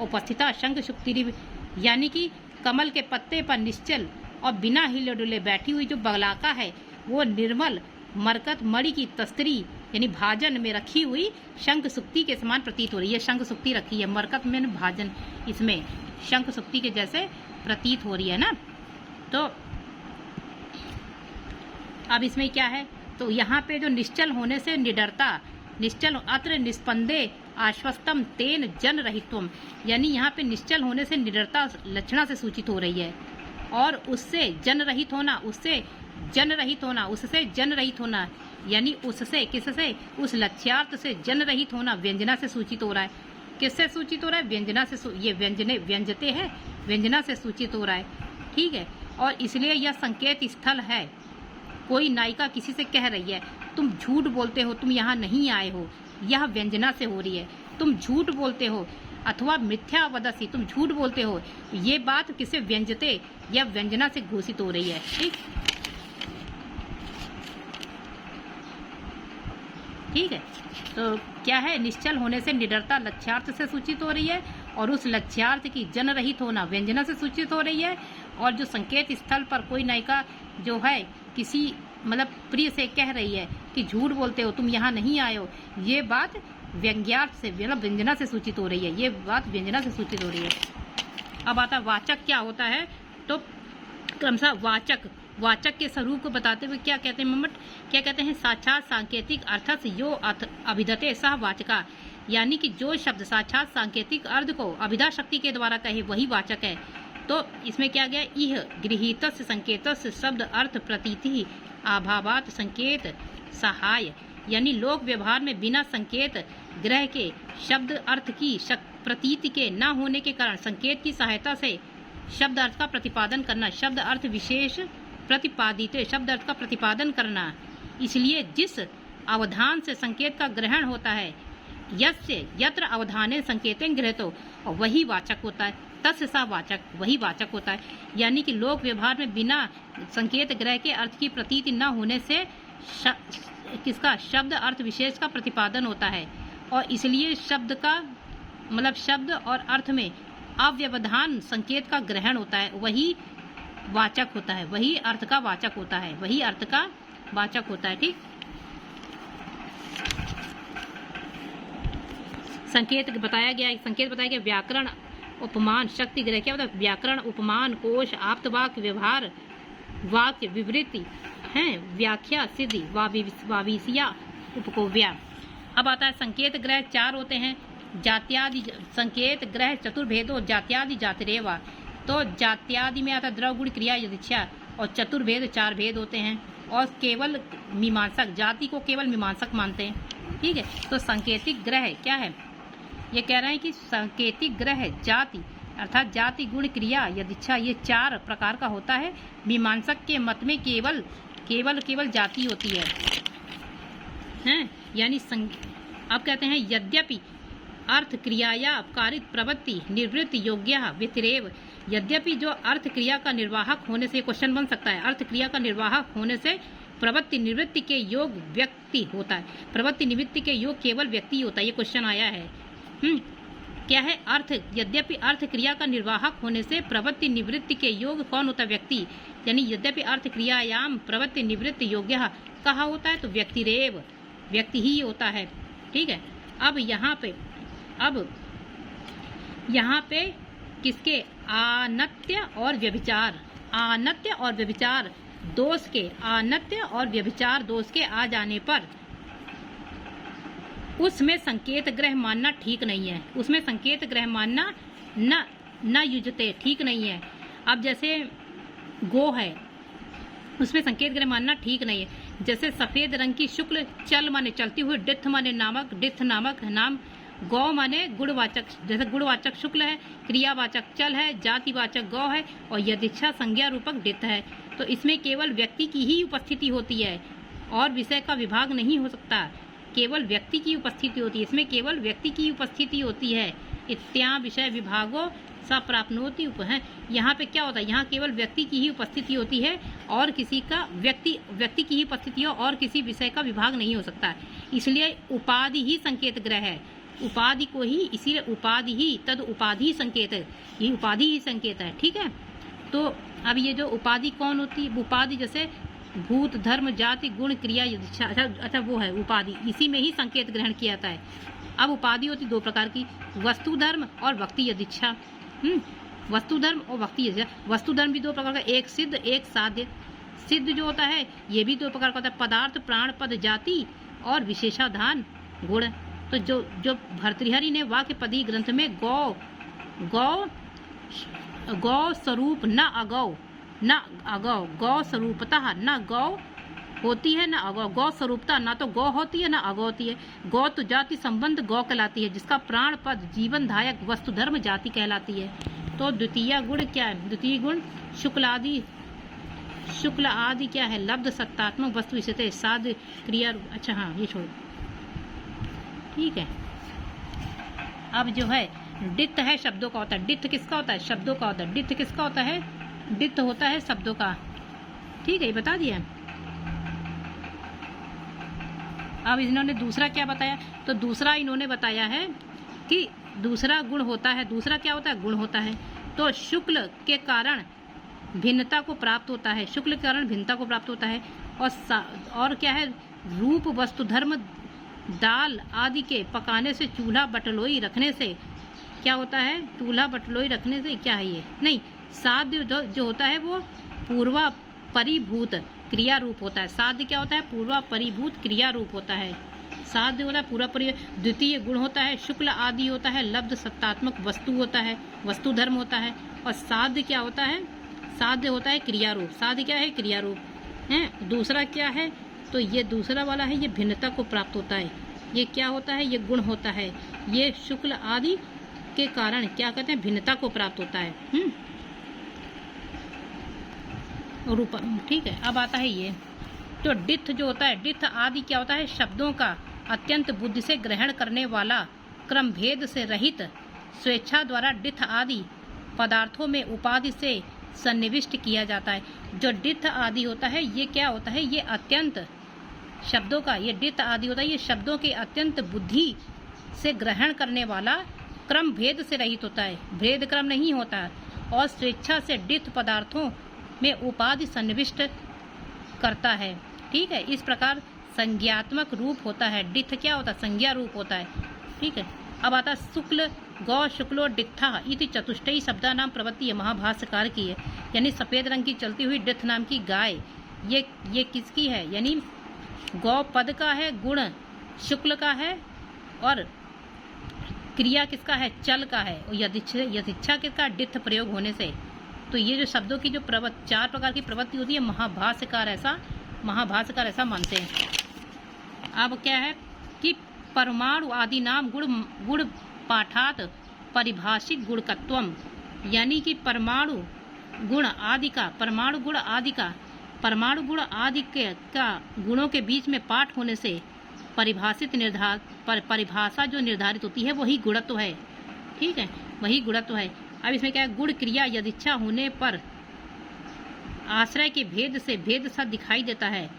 उपस्थिता, शंख, शुक्तिरी। यानी कि कमल के पत्ते पर निश्चल और बिना हिले डुले बैठी हुई जो बलाका है वो निर्मल, मरकत, मणि की तस्तरी यानी भाजन में रखी हुई शंख सुक्ति के समान प्रतीत हो रही है। शंख सुक्ति रखी है, मरकत में भाजन इसमें शंख सुक्ति के जैसे प्रतीत हो रही है ना। तो अब इसमें क्या है? तो यहाँ पे जो निश्चल होने से निडरता, निश्चल अत्र निस्पंदे आश्वस्तम तेन जन रहित्वम, यानी यहाँ पे निश्चल होने से निडरता लक्षणा से सूचित हो रही है, और उससे जन रहित होना, उससे जन रहित होना, उससे जन रहित होना, यानी उससे किससे? उस लक्ष्यार्थ से जन रहित होना व्यंजना से सूचित हो रहा है। किससे सूचित हो रहा है? व्यंजना से। ये व्यंजने व्यंजते हैं, व्यंजना से सूचित हो रहा है, ठीक है। और इसलिए यह संकेत स्थल है। कोई नायिका किसी से कह रही है तुम झूठ बोलते हो, तुम यहाँ नहीं आए हो, यह व्यंजना से हो रही है। तुम झूठ बोलते हो अथवा मिथ्या वदसी, तुम झूठ बोलते हो, ये बात किसे? व्यंजते या व्यंजना से घोषित हो रही है, ठीक है। तो क्या है? निश्चल होने से निडरता लक्ष्यार्थ से सूचित हो रही है, और उस लक्ष्यार्थ की जन रहित होना व्यंजना से सूचित हो रही है। और जो संकेत स्थल पर कोई नायिका जो है किसी मतलब प्रिय से कह रही है कि झूठ बोलते हो, तुम यहाँ नहीं आए हो, ये बात व्यंग्यार्थ से मतलब व्यंजना से सूचित हो रही है, ये बात व्यंजना से सूचित हो रही है। अब आता वाचक क्या होता है? तो क्रमशः वाचक, वाचक के स्वरूप को बताते हुए क्या कहते हैं मम्मट? क्या कहते हैं? साक्षात सांकेतिक अर्थ यो अभिधते सह वाचका, यानी कि जो शब्द साक्षात सांकेतिक अर्थ को अभिधा शक्ति के द्वारा कहे वही वाचक है। तो इसमें क्या गया? इह गृहीतस्य संकेतस्य शब्द अर्थ प्रतीति अभावात संकेत सहाय, यानी लोक व्यवहार में बिना संकेत ग्रह के शब्द अर्थ की प्रतीति के न होने के कारण संकेत की सहायता से शब्द अर्थ का प्रतिपादन करना, शब्द अर्थ विशेष प्रतिपादित शब्द अर्थ का प्रतिपादन करना। इसलिए जिस अवधान से संकेत का ग्रहण होता है, यस्य यत्र अवधाने संकेतेन गृहीतो, और वही वाचक होता है। तस्य सा वाचक, वही वाचक होता है। यानी कि लोक व्यवहार में बिना संकेत ग्रह के अर्थ की प्रतीति न होने से किसका? शब्द अर्थ विशेष का प्रतिपादन होता है, और इसलिए शब्द का मतलब शब्द और अर्थ में अव्यवधान संकेत का ग्रहण होता है, वही वाचक होता है, वही अर्थ का वाचक होता है, वही अर्थ का वाचक होता है, ठीक। संकेत बताया गया व्याकरण उपमान शक्ति ग्रह। क्या होता है? व्याकरण, उपमान, कोश, आप्तवाक्य, व्यवहार, वाक्य, विवृत्ति हैं, व्याख्या, सिद्धि, वाविसिया, उपकोव्या। अब आता है संकेत ग्रह 4 होते हैं। जात्यादि संकेत ग्रह चतुर्भेदो जात्यादि जातिरेवा। तो जात्यादि में आता द्रव गुण क्रिया यदिच्छा, और चतुर्भेद 4 भेद होते हैं, और केवल मीमांसक जाति को केवल मीमांसक मानते हैं, ठीक है। तो सांकेतिक ग्रह क्या है? ये कह रहे हैं कि सांकेतिक ग्रह जाति अर्थात जाति गुण क्रिया यदिच्छा ये 4 प्रकार का होता है। मीमांसक के मत में केवल जाति होती है, हैं? यानी अब कहते हैं यद्यपि अर्थ क्रियाया अपकारित प्रवृत्ति निवृत्ति योग्य व्यतिरेव। यद्यपि जो अर्थ क्रिया का निर्वाहक होने से, क्वेश्चन बन सकता है, अर्थ क्रिया का निर्वाहक होने से प्रवृत्ति निवृत्ति के योग व्यक्ति होता है। प्रवृत्ति निवृत्ति के योग केवल व्यक्ति होता है, ये क्वेश्चन आया है। क्या है? अर्थ यद्यपि अर्थ क्रिया का निर्वाहक होने से प्रवृत्ति निवृत्ति के योग कौन होता है? व्यक्ति। यानी यद्यपि अर्थ क्रियायाम प्रवृत्ति निवृत्ति योग्य कहा होता है, तो व्यक्तिरेव, व्यक्ति ही होता है, ठीक है। अब यहाँ पे किसके? आनत्य और व्यभिचार, आनत्य और व्यभिचार दोष के, आनत्य और व्यभिचार दोष के आ जाने पर उसमें संकेत ग्रह मानना ठीक नहीं है, उसमें संकेत ग्रह मानना न युजते, ठीक नहीं है। अब जैसे गो है, उसमें संकेत ग्रह मानना ठीक नहीं है। जैसे सफेद रंग की शुक्ल चल माने चलती हुई, डिथ माने नामक, डिथ नामक नाम, गौ माने गुणवाचक, जैसे गुणवाचक शुक्ल है, क्रियावाचक चल है, जातिवाचक गौ है, और यदिच्छा संज्ञा रूपक डिथ है। तो इसमें केवल व्यक्ति की ही उपस्थिति होती है और विषय का विभाग नहीं हो सकता, केवल व्यक्ति की उपस्थिति होती है, इसमें केवल व्यक्ति की उपस्थिति होती है। इत्या विषय विभागो स प्राप्नोति उप है। यहाँ पे क्या होता है, यहाँ केवल व्यक्ति की ही उपस्थिति होती है और किसी का व्यक्ति की ही उपस्थिति हो और किसी विषय का विभाग नहीं हो सकता है। इसलिए उपाधि ही संकेत ग्रह है, उपाधि को ही, इसीलिए उपाधि ही तद उपाधि संकेत है, ये उपाधि ही संकेत है। ठीक है, तो अब ये जो उपाधि कौन होती है, उपाधि जैसे भूत, धर्म, जाति, गुण, क्रिया, यदिच्छा, अच्छा वो है उपाधि, इसी में ही संकेत ग्रहण किया जाता है। अब उपाधि होती दो प्रकार की, वस्तु धर्म और व्यक्ति यदिच्छा। वस्तु धर्म और व्यक्ति यदिच्छा। वस्तु धर्म भी दो प्रकार का, एक सिद्ध एक साध्य। सिद्ध जो होता है ये भी दो प्रकार का होता है, पदार्थ, प्राण, पद, जाति और विशेषाधान गुण। तो जो भर्तृहरि ने वाक्य पदी ग्रंथ में गौ स्वरूप न अगौ, गौ स्वरूपतः न गौ होती है न अगौ, गौ स्वरूपता ना तो गौ होती है ना अगौ होती है। गौ तो जाति संबंध गौ कहलाती है, जिसका प्राण पद जीवन धायक वस्तु धर्म जाति कहलाती है। तो द्वितीय गुण क्या है, द्वितीय गुण शुक्ल आदि क्या है, लब्ध सत्तात्मक वस्तु विषय साध क्रिया। अच्छा हाँ ये छोड़ो, ठीक है। अब जो है डित्थ है शब्दों का होता है, डित्थ किसका होता है, शब्दों का होता है। डित्थ किसका होता है, डित्थ होता है शब्दों का। ठीक है, ये बता दिया। अब इन्होंने दूसरा क्या बताया, तो दूसरा इन्होंने बताया है कि दूसरा गुण होता है, दूसरा क्या होता है, गुण होता है। तो शुक्ल के कारण भिन्नता को प्राप्त होता है, शुक्ल के कारण भिन्नता को प्राप्त होता है। और क्या है, रूप, वस्तु धर्म, दाल आदि के पकाने से, चूल्हा बटलोई रखने से क्या होता है, चूल्हा बटलोई रखने से क्या है, ये नहीं, साध्य जो होता है वो पूर्वा परिभूत क्रिया रूप होता है। साध्य क्या होता है, पूर्वा परिभूत क्रिया रूप होता है। साध्य होता है पूरा परि। द्वितीय गुण होता है शुक्ल आदि होता है, लब्ध सत्तात्मक वस्तु होता है, वस्तु धर्म होता है। और साध्य क्या होता है, साध्य होता है क्रिया रूप। साध्य क्या है, क्रिया रूप है। दूसरा क्या है, तो ये दूसरा वाला है, ये भिन्नता को प्राप्त होता है। ये क्या होता है, ये गुण होता है। ये शुक्ल आदि के कारण क्या कहते हैं, भिन्नता को प्राप्त होता है। रूप, ठीक है। अब आता है ये, तो डित्थ जो होता है, डित्थ आदि क्या होता है, शब्दों का अत्यंत बुद्धि से ग्रहण करने वाला, क्रम भेद से रहित, स्वेच्छा द्वारा डित्थ आदि पदार्थों में उपाधि से सन्निविष्ट किया जाता है। जो डित्थ आदि होता है ये क्या होता है, ये अत्यंत शब्दों का, ये डित्थ आदि होता है, ये शब्दों के अत्यंत बुद्धि से ग्रहण करने वाला, क्रम भेद से रहित होता है, भेद क्रम नहीं होता है, और स्वेच्छा से डित्थ पदार्थों में उपाधि सन्निविष्ट करता है। ठीक है, इस प्रकार संज्ञात्मक रूप होता है। डित्थ क्या होता है, संज्ञा रूप होता है। ठीक है, अब आता है शुक्ल, गौ, शुक्लो डित्था इति चतुष्टयी शब्दा नाम प्रवृत्ति, महाभाष्यकार की है। यानी सफेद रंग की चलती हुई डित्थ नाम की गाय, ये किसकी है, यानी गौ पद का है, गुण शुक्ल का है, और क्रिया किसका है, चल का है, और यदिच्छा किसका, डित्थ प्रयोग होने से। तो ये जो शब्दों की जो चार प्रकार की प्रवृत्ति होती है, महाभाष्यकार ऐसा मानते हैं। अब क्या है कि परमाणु आदि नाम गुण पाठात परिभाषित गुणकत्वम, यानी कि परमाणु गुण आदि का गुणों के बीच में पाठ होने से परिभाषा जो निर्धारित होती है वही गुणत्व है। ठीक है, वही गुणत्व है। अब इसमें क्या है, गुण क्रिया यदिच्छा होने पर आश्रय के भेद से भेद सा दिखाई देता है।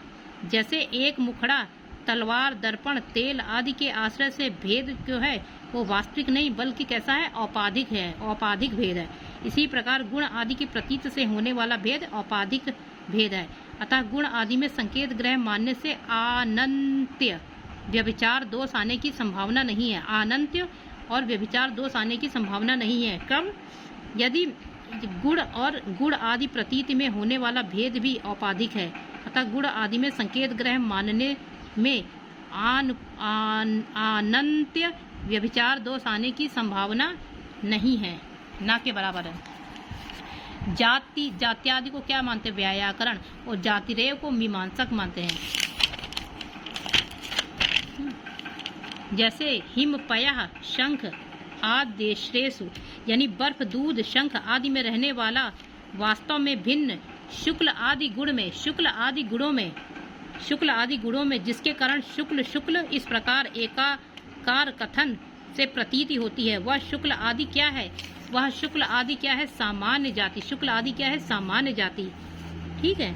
जैसे एक मुखड़ा, तलवार, दर्पण, तेल आदि के आश्रय से भेद जो है वो वास्तविक नहीं बल्कि कैसा है, औपाधिक है, औपाधिक भेद है। इसी प्रकार गुण आदि की प्रतीत से होने वाला भेद औपाधिक भेद है। अतः गुण आदि में संकेत ग्रह मानने से अनंत्य व्यभिचार दोष आने की संभावना नहीं है। अनंत्य और व्यभिचार दोष आने की संभावना नहीं है। कब, यदि गुण आदि प्रतीति में होने वाला भेद भी औपाधिक है, अतः गुण आदि में संकेत ग्रह मानने में अनंत्य व्यभिचार दोष आने की संभावना नहीं है, ना के बराबर है। जात्यादि को क्या मानते हैं, व्यायाकरण, और जातिरेय को मीमांसक मानते हैं। जैसे हिमपयः शंख आदेश्रेषु, यानी बर्फ, दूध, शंख आदि में रहने वाला वास्तव में भिन्न शुक्ल आदि गुणों में जिसके कारण शुक्ल इस प्रकार एकाकार कथन से प्रतीति होती है। वह शुक्ल आदि क्या है? वह शुक्ल आदि क्या है? सामान्य जाति। शुक्ल आदि क्या है? सामान्य जाति। ठीक है।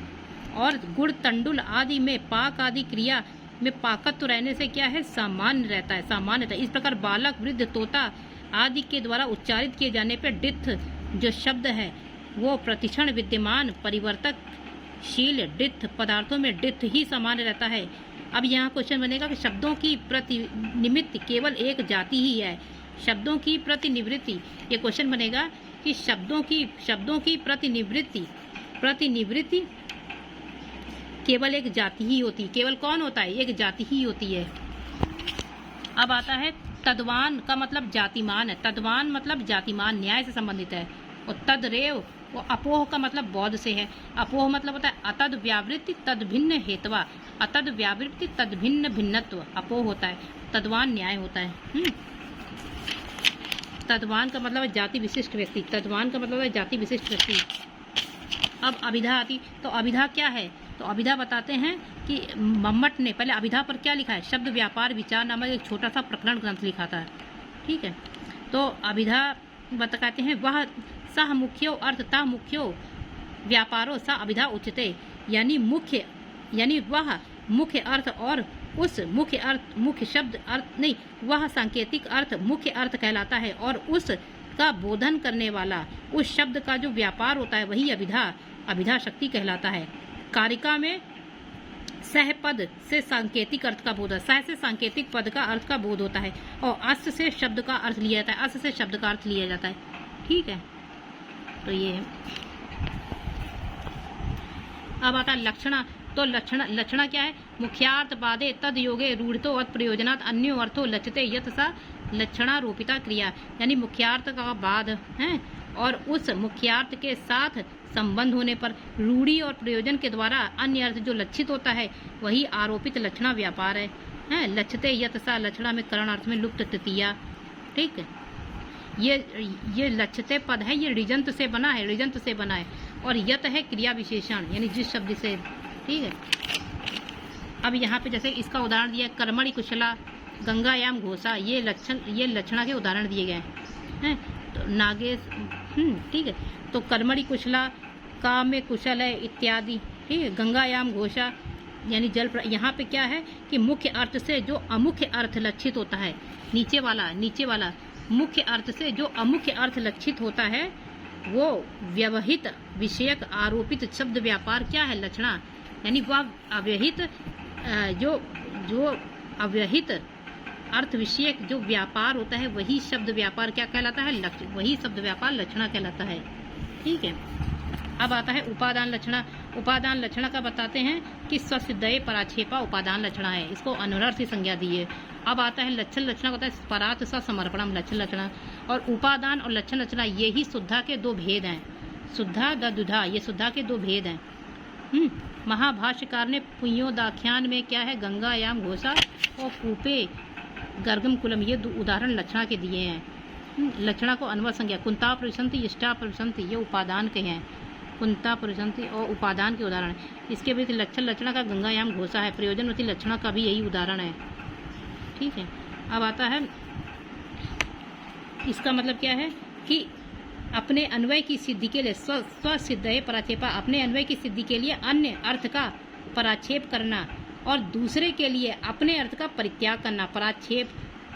और गुड़ तंडुल आदि में पाक आदि क्रिया में पाकत्व रहने से क्या है? सामान्य रहता है, सामान्य रहता है। इस प्रकार बालक, वृद्ध, तोता आदि के द्वारा उच्चारित किए जाने पर डित्थ जो शब्द है वो प्रतिक्षण विद्यमान परिवर्तकशील डित्थ पदार्थों में डित्थ ही सामान्य रहता है। अब यहाँ क्वेश्चन बनेगा कि शब्दों की प्रतिनिमित्त केवल एक जाति ही है। शब्दों की प्रतिनिवृत्ति, ये क्वेश्चन बनेगा कि शब्दों की प्रतिनिवृत्ति केवल एक जाति ही होती है। केवल कौन होता है? एक जाति ही होती है। अब आता है तद्वान का मतलब जातिमान है। तद्वान मतलब जातिमान, न्याय से संबंधित है। और तदरेव वो अपोह का मतलब बौद्ध से है। अपोह मतलब होता है अतद व्यावृत्ति तद भिन्न हेतवा। अतद व्यावृत्ति तद भिन्न भिन्नत्व अपोह होता है। तद्वान न्याय होता है। तद्वान का मतलब है जाति विशिष्ट व्यक्ति। तद्वान का मतलब है जाति विशिष्ट व्यक्ति। अब अभिधा आती, तो अभिधा क्या है? तो अभिधा बताते हैं कि मम्मट ने पहले अभिधा पर क्या लिखा है? शब्द व्यापार विचार नामक एक छोटा सा प्रकरण ग्रंथ लिखा था। ठीक है। तो अभिधा बताते हैं वह सह मुख्यो अर्थ ता मुख्यो व्यापारो सा अभिधा उच्यते, यानी वह मुख्य अर्थ और उस मुख्य शब्द अर्थ नहीं, वह सांकेतिक अर्थ मुख्य अर्थ कहलाता है और उस का बोधन करने वाला उस शब्द का जो व्यापार होता है वही अभिधा शक्ति कहलाता है। कारिका में सह पद से सांकेतिक अर्थ का बोध है। सह से सांकेतिक पद का अर्थ का बोध होता है और अस से शब्द का अर्थ लिया जाता है। अस से शब्द का अर्थ लिया जाता है। ठीक है। तो ये है। अब आता है लक्षणा। तो लक्षणा क्या है? मुख्यार्थ बाधे तद योगे रूढ़तो अर्थ प्रयोजनात् अन्यो अर्थो लचते यत सा लक्षणारोपिता क्रिया, यानी मुख्यार्थ का बाद है और उस मुख्यार्थ के साथ संबंध होने पर रूढ़ी और प्रयोजन के द्वारा अन्य अर्थ जो लक्षित होता है वही आरोपित लक्षणा व्यापार है। लक्षते यत सा लक्षणा में करण अर्थ में लुप्त तृतीया। ठीक है। ये लक्षते पद है, ये ऋजंत से बना है और यत है क्रिया विशेषण यानी जिस शब्द से। ठीक है। अब यहाँ पे जैसे इसका उदाहरण दिया कर्मणि कुशला गंगायाम घोषा, ये लक्षणा के उदाहरण दिए गए हैं। तो नागेश ठीक है। तो कर्मणि कुशला काम में कुशल है इत्यादि। ठीक है। गंगायाम घोषा यानी जल। यहाँ पे क्या है कि मुख्य अर्थ से जो अमुख्य अर्थ लक्षित होता है, नीचे वाला मुख्य अर्थ से जो अमुख्य अर्थ लक्षित होता है वो व्यवहित विषयक आरोपित शब्द व्यापार क्या है? लक्षणा। यानी वह अव्यहित जो अव्यहित अर्थ विषयक जो व्यापार होता है वही शब्द व्यापार क्या कहलाता है? वही शब्द व्यापार लक्षणा कहलाता है। ठीक है। अब आता है उपादान लक्षणा। उपादान लक्षणा का बताते हैं कि स्वसिद्धये पराक्षेपा उपादान लक्षणा है। इसको अनर्थ संज्ञा दी है। अब आता है लक्षण लक्षणा होता है परात स समर्पणम लक्षण लक्षणा। और उपादान और लक्षण लक्षणा ये ही शुद्धा के दो भेद हैं। शुद्धा दुधा ये शुद्धा के दो भेद हैं। महाभाष्यकार ने पुण्योदाख्यान में क्या है? गंगायाम घोषा और कूपे गर्गम कुलम ये उदाहरण लक्षणा के दिए हैं। लक्षणा को अनवय संज्ञा कुंता प्रविशंति इष्टा प्रविशंति ये उपादान के हैं। कुंता प्रविशंति और उपादान के उदाहरण। इसके विपरीत लक्षण लक्षणा का गंगायाम घोषा है। प्रयोजनवती लक्षणा का भी यही उदाहरण है। ठीक है। अब आता है इसका मतलब क्या है कि अपने अन्वय की सिद्धि के लिए स्वसिद्धये पराक्षेपा, अपने अन्वय की सिद्धि के लिए अन्य अर्थ का पराक्षेप करना और दूसरे के लिए अपने अर्थ का परित्याग करना। पराक्षेप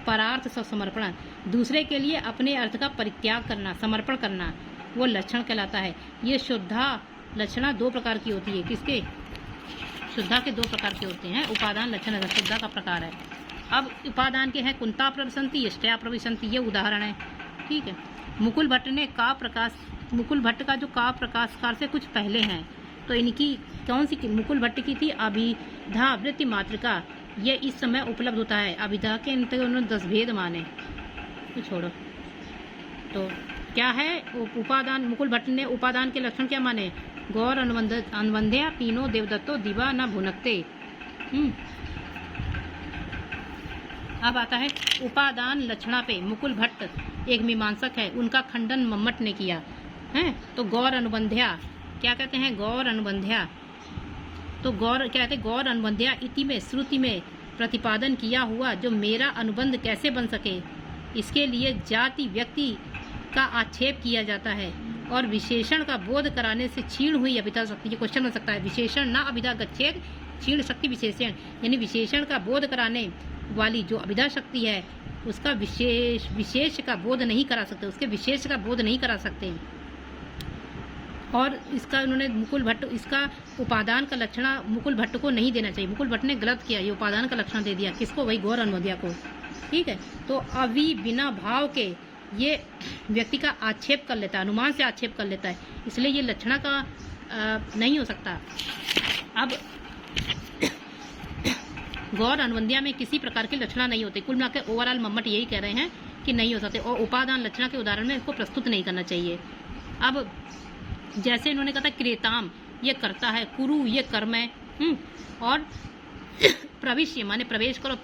परार्थ समर्पण, दूसरे के लिए अपने अर्थ का परित्याग करना, समर्पण करना, वो लक्षण कहलाता है। ये शुद्धा लक्षणा दो प्रकार की होती है। किसके? शुद्धा के दो प्रकार के होते हैं। उपादान लक्षण शुद्धा का प्रकार है। अब उपादान के हैं कुंता प्रविशंति इष्टया प्रविशंति ये उदाहरण है। ठीक है। मुकुल भट्ट का जो काव्य प्रकाशकार से कुछ पहले हैं। तो इनकी कौन सी मुकुल भट्ट की थी? अभिधा वृत्ति मातृका। ये इस समय उपलब्ध होता है। अभिधा के अंतर्गत उन्होंने 10 भेद माने। तो छोड़ो। तो क्या है उपादान? मुकुल भट्ट ने उपादान के लक्षण क्या माने? गौर अनुबंध्या पीनो देवदत्तो दिवा न भुनकते। अब आता है उपादान लक्षणा पे मुकुल भट्ट एक मीमांसक है, उनका खंडन मम्मट ने किया है। तो गौर अनुबंध्या क्या कहते हैं? गौर अनुबंध्या। तो गौर क्या कहते हैं? गौर अनुबंध्या इति में श्रुति में प्रतिपादन किया हुआ जो मेरा अनुबंध कैसे बन सके इसके लिए जाति व्यक्ति का आक्षेप किया जाता है और विशेषण का बोध कराने से क्षीण हुई अभिधा शक्ति, ये क्वेश्चन हो सकता है, विशेषण ना अभिधा गच्छेद क्षीण शक्ति विशेषण, यानी विशेषण का बोध कराने वाली जो अभिधा शक्ति है उसका विशेष का बोध नहीं करा सकते, उसके विशेष का बोध नहीं करा सकते। और इसका उन्होंने मुकुल भट्ट, इसका उपादान का लक्षण मुकुल भट्ट को नहीं देना चाहिए, मुकुल भट्ट ने गलत किया, ये उपादान का लक्षण दे दिया, किसको, वही गौर अनवद्या को। ठीक है, तो अभी बिना भाव के ये व्यक्ति का आक्षेप कर लेता है, अनुमान से आक्षेप कर लेता है, इसलिए ये लक्षणा का नहीं हो सकता। अब गौर अनवद्या में किसी प्रकार की लक्षणा नहीं होती, कुल मिलाकर ओवरऑल मम्मट यही कह रहे हैं कि नहीं हो सकते, और उपादान लक्षणा के उदाहरण में इसको प्रस्तुत नहीं करना चाहिए। अब जैसे इन्होंने कहा था क्रेताम, ये करता है, कुरु ये कर्म है, और प्रविश्य माने प्रवेश करो, और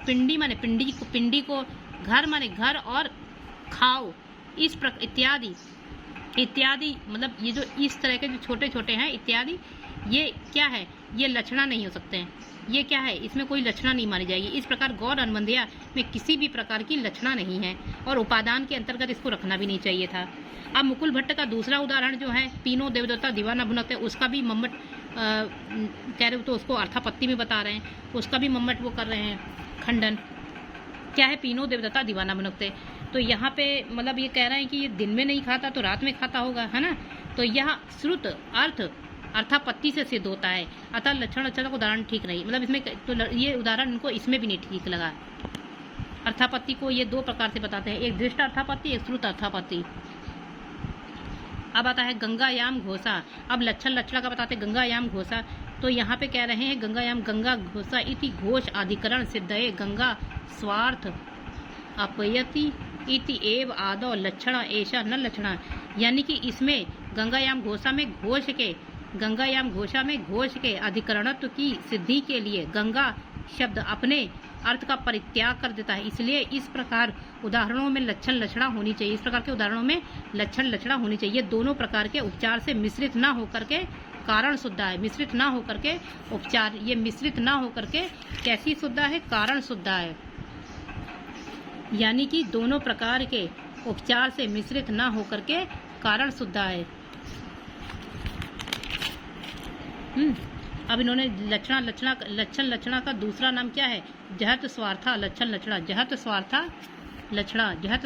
पिंडी माने पिंडी को, घर माने घर, और खाओ, इस इत्यादि मतलब ये जो इस तरह के जो छोटे छोटे हैं इत्यादि, ये क्या है, ये लक्षणा नहीं हो सकते हैं, ये क्या है, इसमें कोई लक्षणा नहीं मानी जाएगी। इस प्रकार गौर अनवद्या में किसी भी प्रकार की लक्षणा नहीं है और उपादान के अंतर्गत इसको रखना भी नहीं चाहिए था। अब मुकुल भट्ट का दूसरा उदाहरण जो है तीनों देवदत्ता दीवाना भुनकते, उसका भी मम्मट कह रहे हो, तो उसको अर्थापत्ति में बता रहे हैं, उसका भी मम्मट वो कर रहे हैं खंडन। क्या है, तीनों देवदत्ता दीवाना भुनकते, तो यहाँ पे मतलब ये कह रहे हैं कि ये दिन में नहीं खाता तो रात में खाता होगा, है ना। तो यह श्रुत अर्थापत्ति से सिद्ध होता है, अतः लक्षण लक्षण का उदाहरण ठीक नहीं, मतलब इसमें तो ये उदाहरण इनको इसमें भी नहीं ठीक लगा। अर्थापत्ति को ये दो प्रकार से बताते हैं, एक दृष्ट अर्थापत्ति, एक श्रुत अर्थापत्ति। अब आता है गंगायाम घोषा, अब लक्षण लक्षणा का बताते गंगायाम घोषा, तो यहाँ पे कह रहे हैं गंगायाम गंगा घोषा इति घोष अधिकरण सिद्धये गंगा स्वार्थ अपयति इति एव आदौ लक्षणा ऐसा न लक्षणा, यानी कि इसमें गंगायाम घोषा में घोष के अधिकरणत्व की सिद्धि के लिए गंगा शब्द अपने अर्थ का परित्याग कर देता है, इसलिए इस प्रकार उदाहरणों में लक्षण लक्षणा होनी चाहिए, इस प्रकार के उदाहरणों में लक्षण लक्षणा होनी चाहिए। दोनों प्रकार के उपचार से मिश्रित ना होकर के कारण शुद्ध है, मिश्रित ना होकर के उपचार, ये मिश्रित ना होकर के कैसी शुद्ध है, कारण शुद्ध है, यानी कि दोनों प्रकार के उपचार से मिश्रित ना होकर के कारण शुद्ध है। अब इन्होंने लक्षण लक्षणा का दूसरा नाम क्या है, जहत स्वार्था लक्षण लक्षणा, जहत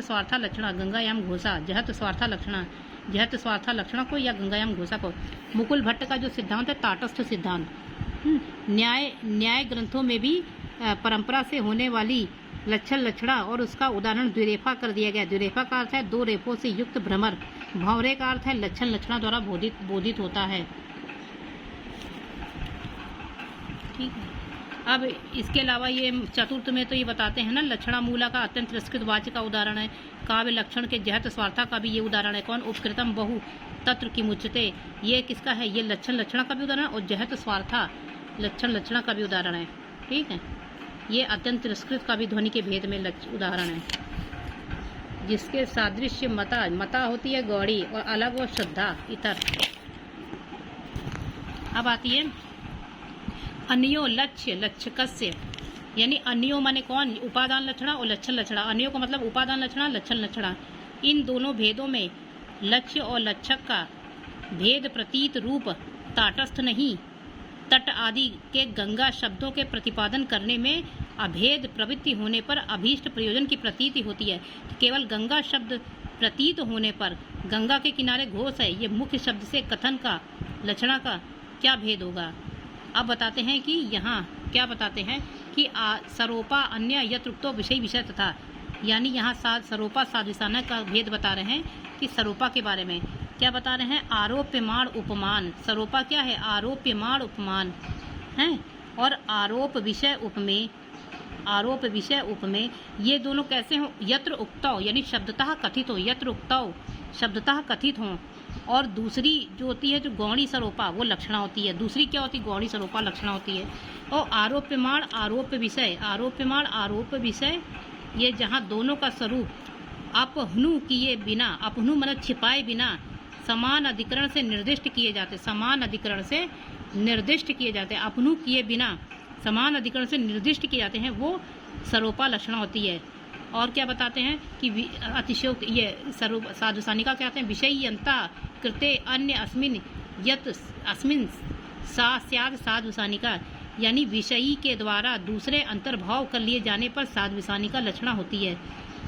स्वार्था लक्षणा गंगायाम घोषा, जहत स्वार्था लक्षणा को या गंगायाम घोषा को। मुकुल भट्ट का जो सिद्धांत है ताटस्थ सिद्धांत, न्याय ग्रंथों में भी परंपरा से होने वाली लक्षण लक्षणा और उसका उदाहरण द्विरेफा कर दिया गया। द्विरेफा का अर्थ है दो रेफों से युक्त भ्रमर, भंवरे का अर्थ है लक्षण लक्षणा द्वारा बोधित होता है। ठीक है, अब इसके अलावा ये चतुर्थ में तो ये बताते हैं ना, लक्षणा मूला का अत्यंत तिरस्कृत वाच्य का उदाहरण है, काव्य लक्षण के जहत स्वार्था का भी ये उदाहरण है। कौन, उपकृतम बहु तत्र की मुच्यते, ये किसका है, ये लक्षण लक्षणा का भी उदाहरण और जहत स्वार्था लक्षण लक्षणा का भी उदाहरण है। ठीक है, ये अत्यंत तिरस्कृत का भी ध्वनि के भेद में उदाहरण है, जिसके सादृश्य मता होती है गौड़ी और अलग और श्रद्धा इतर। अब आती है अन्यो लक्ष्यकस्य, यानी अन्यो माने कौन, उपादान लक्षणा और लक्षण लक्षणा। अन्यो का मतलब उपादान लक्षणा, लक्षण लक्षणा। इन दोनों भेदों में लक्ष्य और लक्षक का भेद प्रतीत रूप ताटस्थ नहीं, तट आदि के गंगा शब्दों के प्रतिपादन करने में अभेद प्रवृत्ति होने पर अभीष्ट प्रयोजन की प्रतीति होती है। तो केवल गंगा शब्द प्रतीत होने पर गंगा के किनारे घोष है, ये मुख्य शब्द से कथन का लक्षणा का क्या भेद होगा। अब बताते हैं कि यहाँ क्या बताते हैं कि सरोपा अन्य यत्रुक्तो विषय तथा, यानी यहाँ सरोपा सादृशाना का भेद बता रहे हैं कि सरोपा के बारे में क्या बता रहे हैं, आरोप्यमाण उपमान। सरोपा क्या है, आरोप्यमाण उपमान है, और आरोप विषय उपमेय, ये दोनों कैसे हों, यत्र उक्तौ यानी शब्दतः कथित हो, यत्र उक्तौ शब्दतः कथित हों, और दूसरी जो होती है जो गौणी सरोपा वो लक्षणा होती है, दूसरी क्या होती है, गौणी सरोपा लक्षणा होती है। और आरोप्यमाण आरोप विषय, ये जहाँ दोनों का स्वरूप अपहनु किए बिना, अपहनु मतलब छिपाए बिना, समान अधिकरण से निर्दिष्ट किए जाते, अपहनु किए बिना समान अधिकरण से निर्दिष्ट किए जाते हैं, वो सरोपा लक्षणा होती है। और क्या बताते हैं कि अतिशयोक्त ये साधुसानिका क्या कहते हैं, विषय्यंता कृते अन्य अस्मिन यत अस्मिन सा स्याद साधुसानिका, यानी विषयी के द्वारा दूसरे अंतर्भाव कर लिए जाने पर साधुसानिका लक्षणा होती है।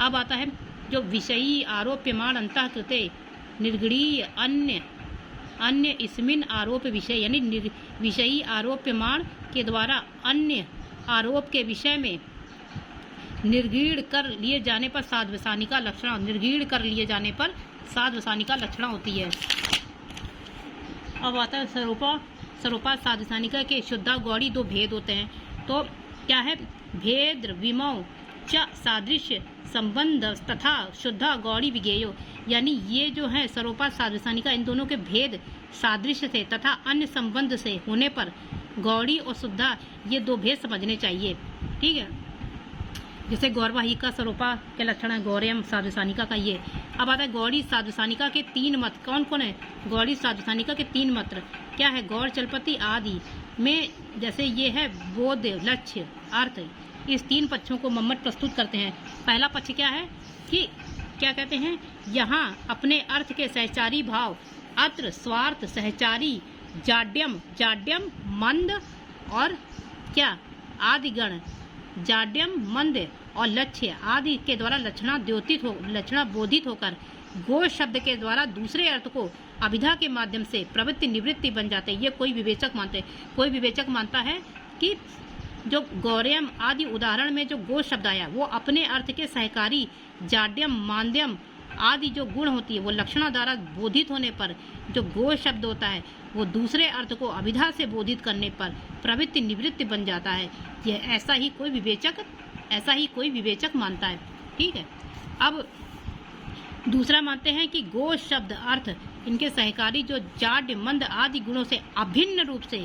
अब आता है जो विषयी आरोप्यमान अंतः कृते निर्गणीय अन्य इसमिन आरोप विषय, यानी विषयी आरोप्यमान के द्वारा अन्य आरोप के विषय में निर्गीण कर लिए जाने पर साधुसानिका लक्षणा, निर्गीण कर लिए जाने पर साधुसानिका लक्षणा होती है। अब आता है स्वरूपा साधुसानिका के शुद्धा गौड़ी दो भेद होते हैं। तो क्या है, भेद विमौ च सादृश्य संबंध तथा शुद्धा गौड़ी विज्ञेयो, यानी ये जो है स्वरूपा साधुसानिका इन दोनों के भेद सादृश्य से तथा अन्य संबंध से होने पर गौड़ी और शुद्धा ये दो भेद समझने चाहिए। ठीक है, जैसे गौरवाहिका स्वरूपा के लक्षण है, गौरयम साधुसानिका का ये। अब आता है गौड़ी साधुसानिका के तीन मत। कौन कौन है? गौड़ी साधुसानिका के तीन मत क्या है, गौड़ चलपति आदि में जैसे ये है बोध लक्ष्य अर्थ, इस तीन पक्षों को मम्मट प्रस्तुत करते हैं। पहला पक्ष क्या है कि क्या कहते हैं, यहाँ अपने अर्थ के सहचारी भाव अत्र स्वार्थ सहचारी जाड्यम मंद और क्या आदिगण, जाड्यम मंद और लक्ष्य आदि के द्वारा लक्षणा बोधित होकर गो शब्द के द्वारा दूसरे अर्थ को अभिधा के माध्यम से प्रवृत्ति निवृत्ति बन जाते हैं। ये कोई विवेचक मानता है कि जो गौरयम आदि उदाहरण में जो गो शब्द आया वो अपने अर्थ के सहकारी जाड्यम मांद्यम आदि जो गुण होती है वो लक्षणा द्वारा बोधित होने पर जो गो शब्द होता है वो दूसरे अर्थ को अभिधा से बोधित करने पर प्रवृत्ति निवृत्ति बन जाता है। यह ऐसा ही कोई विवेचक मानता है। ठीक है, अब दूसरा मानते हैं कि गो शब्द अर्थ इनके सहकारी जो जाड्य मंद आदि गुणों से अभिन्न रूप से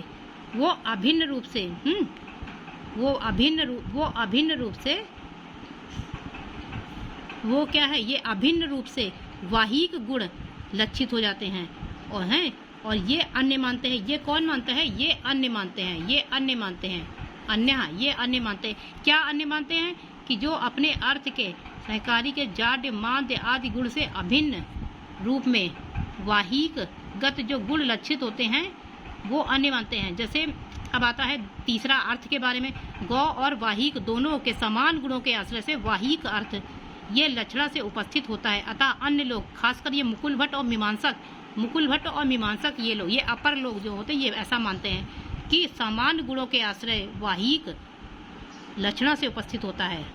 वो क्या है, ये अभिन्न रूप से वाहिक गुण लक्षित हो जाते हैं और ये अन्य मानते हैं। ये कौन मानते हैं? ये अन्य मानते हैं। ये अन्य मानते हैं क्या अन्य मानते हैं कि जो अपने अर्थ के सहकारी के जाड्य माद्य आदि गुण से अभिन्न रूप में वाहिक गत जो गुण लक्षित होते हैं वो अन्य मानते हैं। जैसे अब आता है तीसरा अर्थ के बारे में, गौ और वाहिक दोनों के समान गुणों के आश्रय से वाहिक अर्थ ये लक्षणा से उपस्थित होता है। अतः अन्य लोग, खासकर ये मुकुल भट्ट और मीमांसक ये लोग, ये अपर लोग जो होते हैं ये ऐसा मानते हैं कि समान गुणों के आश्रय वाहिक लक्षणा से उपस्थित होता है।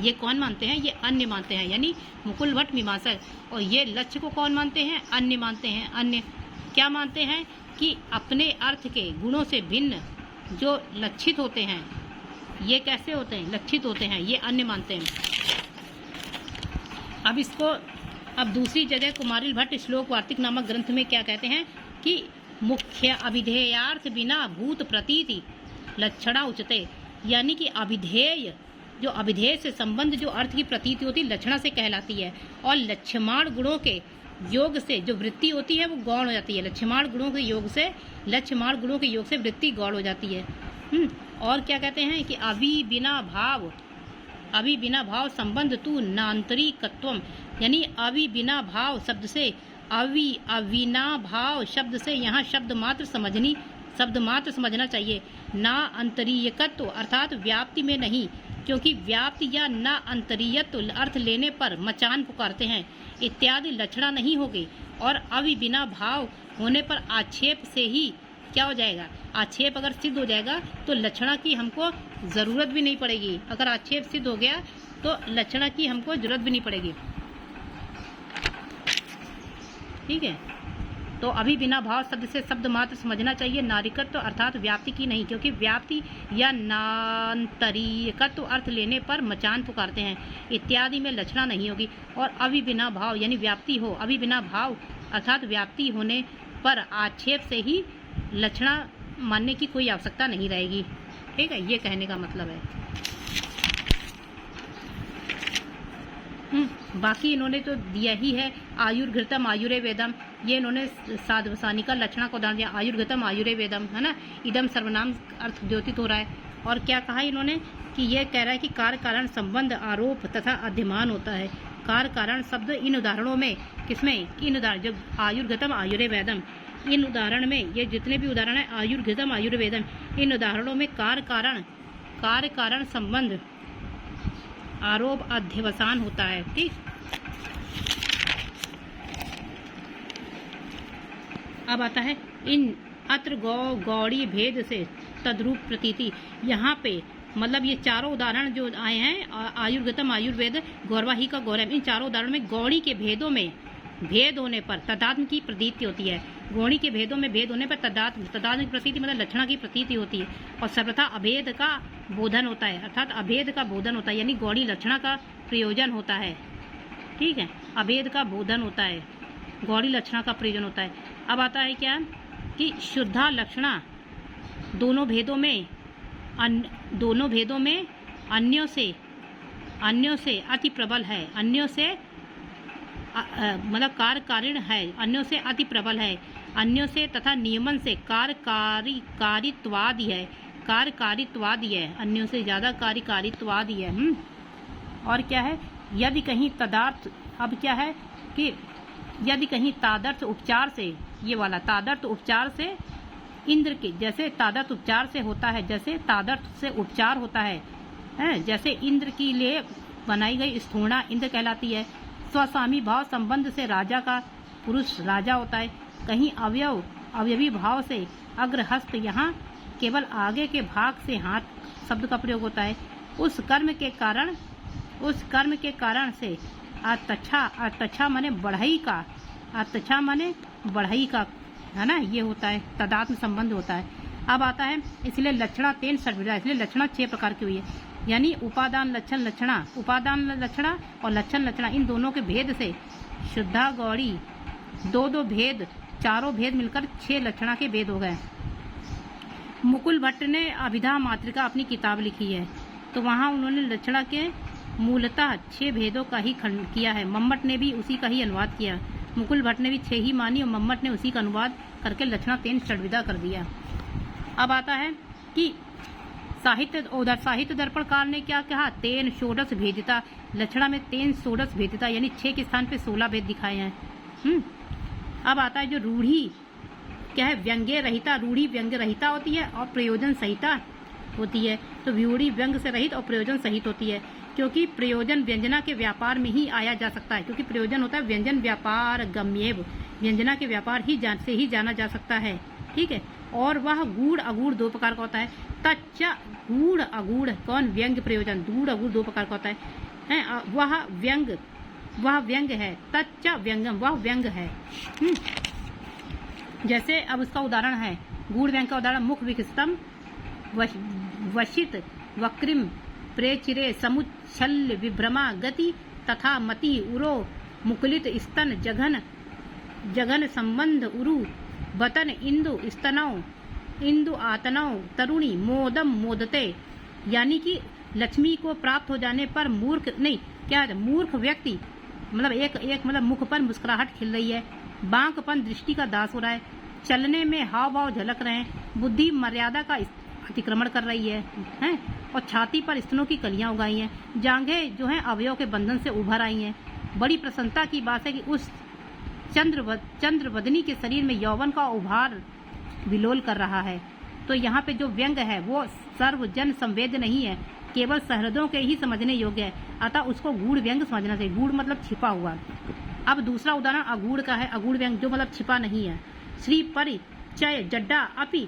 ये कौन मानते हैं? ये अन्य मानते हैं, यानी मुकुल भट्ट मीमांसक। और ये लक्ष्य को कौन मानते हैं? अन्य मानते हैं। अन्य क्या मानते हैं कि अपने अर्थ के गुणों से भिन्न जो लक्षित होते हैं ये कैसे होते हैं? लक्षित होते हैं, ये अन्य मानते हैं। अब दूसरी जगह कुमारिल भट्ट श्लोक वार्तिक नामक ग्रंथ में क्या कहते हैं कि मुख्य अभिधेयार्थ बिना भूत प्रतीति लक्षणा उच्यते, यानी कि अभिधेय से संबंध जो अर्थ की प्रतीति होती है लक्षणा से कहलाती है। और लक्ष्यमाण गुणों के योग से जो वृत्ति होती है वो गौण हो जाती है। लक्ष्यमाण गुणों के योग से वृत्ति गौण हो जाती है। और क्या कहते हैं कि अभी बिना भाव संबंध तू नान्तरिकत्वम, यानी अभी बिना भाव शब्द से अविना भाव शब्द से यहाँ शब्द मात्र समझना चाहिए। ना अंतरीयकत्व अर्थात व्याप्ति में नहीं, क्योंकि व्याप्ति या ना अंतरीयत्व अर्थ लेने पर मचान पुकारते हैं इत्यादि लक्षणा नहीं होगी। और अभी बिना भाव होने पर आक्षेप से ही क्या हो जाएगा, आक्षेप अगर सिद्ध हो जाएगा तो लक्षणा की हमको ज़रूरत भी नहीं पड़ेगी। अगर आक्षेप सिद्ध हो गया तो लक्षणा की हमको ज़रूरत भी नहीं पड़ेगी। ठीक है, तो अभी बिना भाव शब्द से शब्द मात्र समझना चाहिए, नारिकत्व अर्थात व्याप्ति की नहीं, क्योंकि व्याप्ति या नान्तरीयकत्व अर्थ लेने पर मचान पुकारते हैं इत्यादि में लक्षणा नहीं होगी। और अभी बिना भाव यानी व्याप्ति हो, अभी बिना भाव अर्थात व्याप्ति होने पर आक्षेप से ही लक्षणा मानने की कोई आवश्यकता नहीं रहेगी। ठीक है, ये कहने का मतलब है। बाकी इन्होंने तो दिया ही है, आयुर्घृतम आयुरे वेदम, ये इन्होंने साधुसानिका लक्षणा को उदाहरण दिया, आयुर्घृतम आयुरे वेदम, है ना। इदम सर्वनाम अर्थ द्योतित हो रहा है। और क्या कहा इन्होंने कि ये कह रहा है कि कार्य कारण संबंध, आरोप तथा अध्यमान होता है। कार्य कारण शब्द इन उदाहरणों में, किसमें, इन उदाहरण जो आयुर्गतम आयुर्वेदम, इन उदाहरण में, ये जितने भी उदाहरण है आयुर्गतम आयुर्वेदम, इन उदाहरणों में कार्य कारण संबंध, आरोप अध्यवसान होता है। ठीक, अब आता है इन अत्र गौड़ी भेद से तद्रूप प्रतीति। यहाँ पे मतलब ये चारों उदाहरण जो आए हैं, आयुर्गतम आयुर्वेद, गौरवा ही का गौरव, इन चारों उदाहरणों में गौड़ी के भेदों में भेद होने पर तदात्म की प्रतीति होती है। गौड़ी के भेदों में भेद होने पर तदात्म की प्रतीति मतलब लक्षणा की प्रतीति होती है। और सर्वथा अभेद का बोधन होता है, अर्थात अभेद का बोधन होता है, यानी गौड़ी लक्षणा का प्रयोजन होता है। ठीक है, अभेद का बोधन होता है, गौड़ी लक्षणा का प्रयोजन होता है। अब आता है क्या कि शुद्धा लक्षणा दोनों भेदों में अन्यों से अति प्रबल है, अन्यों से मतलब कार्यकारिण है, अन्यों से अति प्रबल है, अन्यों से तथा नियमन से कार्यकारित्वादि है, अन्यों से ज़्यादा कार्यकारित्वादि है। और क्या है, यदि कहीं तदार्थ, अब क्या है कि यदि कहीं तादर्थ उपचार से, ये वाला तादर्थ उपचार से इंद्र के, जैसे तादर्थ उपचार से होता है, जैसे तादर्थ से उपचार होता है, जैसे इंद्र की लिए बनाई गई स्थूणा इंद्र कहलाती है। स्वस्वामी भाव संबंध से राजा का पुरुष राजा होता है। कहीं अवयवी भाव से अग्रहस्त, यहाँ केवल आगे के भाग से हाथ शब्द का प्रयोग होता है। उस कर्म के कारण से अतच्छा माने बढ़ई का है ना, ये होता है, तदात्म संबंध होता है। अब आता है इसलिए लक्षणा 3 षड्विधा, इसलिए लक्षणा 6 प्रकार की हुई है, यानी उपादान लक्षणा और लक्षण लक्षणा, इन दोनों के भेद से शुद्धा गौड़ी दो भेद, चारों भेद मिलकर 6 लक्षणा के भेद हो गए। मुकुल भट्ट ने अभिधा मातृका अपनी किताब लिखी है, तो वहाँ उन्होंने लक्षणा के मूलतः 6 भेदों का ही खंड किया है। मम्मट ने भी उसी का ही अनुवाद किया। मुकुल भट्ट ने भी 6 ही मानी और मम्मट ने उसी का अनुवाद करके लक्षणा 3 षड्विधा कर दिया। अब आता है कि साहित्य दर्पणकार ने क्या कहा, 3 षोडश भेदिता, लक्षणा में 3 षोडश भेदिता, यानी 6 के स्थान पे 16 भेद दिखाए हैं। अब आता है जो रूढ़ी क्या है, व्यंग्य रहिता, रूढ़ी व्यंग्य रहिता होती है और प्रयोजन सहिता होती है। तो रूढ़ी व्यंग्य से रहित और प्रयोजन सहित होती है, क्योंकि प्रयोजन व्यंजना के व्यापार में ही आया जा सकता है, क्योंकि प्रयोजन होता है व्यंजन व्यापार गम्येव, व्यंजना के व्यापार ही से ही जाना जा सकता है। ठीक है, और वह गूढ़ अगूढ़ 2 प्रकार का होता है। तच्च गूढ़ अगूढ़, कौन, व्यंग्य प्रयोजन, गूढ़ अगूढ़ 2 प्रकार का होता है। वह व्यंग है, तच्च व्यंगम, वह व्यंग है। जैसे अब उसका उदाहरण है, गूढ़ व्यंग का उदाहरण, मुख विकसितम वशित वक्रिम प्रेचिरे समुच्छल्य विभ्रमा गति तथा मति उरो मुकुलित स्तन जघन संबंध उरु बतन इंदु आतनव तरुणी मोदम मोदते, यानी कि लक्ष्मी को प्राप्त हो जाने पर मूर्ख व्यक्ति, मतलब एक मतलब मुख पर मुस्कुराहट खिल रही है, बांकपन दृष्टि का दास हो रहा है, चलने में हाव भाव झलक रहे हैं, बुद्धि मर्यादा का अतिक्रमण कर रही है, और छाती पर स्तनों की कलियां उगाई हैं, जांघें जो हैं अवयव के बंधन से उभर आई हैं। बड़ी प्रसन्नता की बात है कि उस चंद्रवदनी के शरीर में यौवन का उभार विलोल कर रहा है। तो यहाँ पे जो व्यंग है वो सर्वजन संवेद्य नहीं है, केवल सहृदयों के ही समझने योग्य है, अतः उसको गूढ़ व्यंग समझना चाहिए। गूढ़ मतलब छिपा हुआ। अब दूसरा उदाहरण अगूढ़ का है, अगूढ़ व्यंग जो मतलब छिपा नहीं है। श्री परिचय जड्डा अपि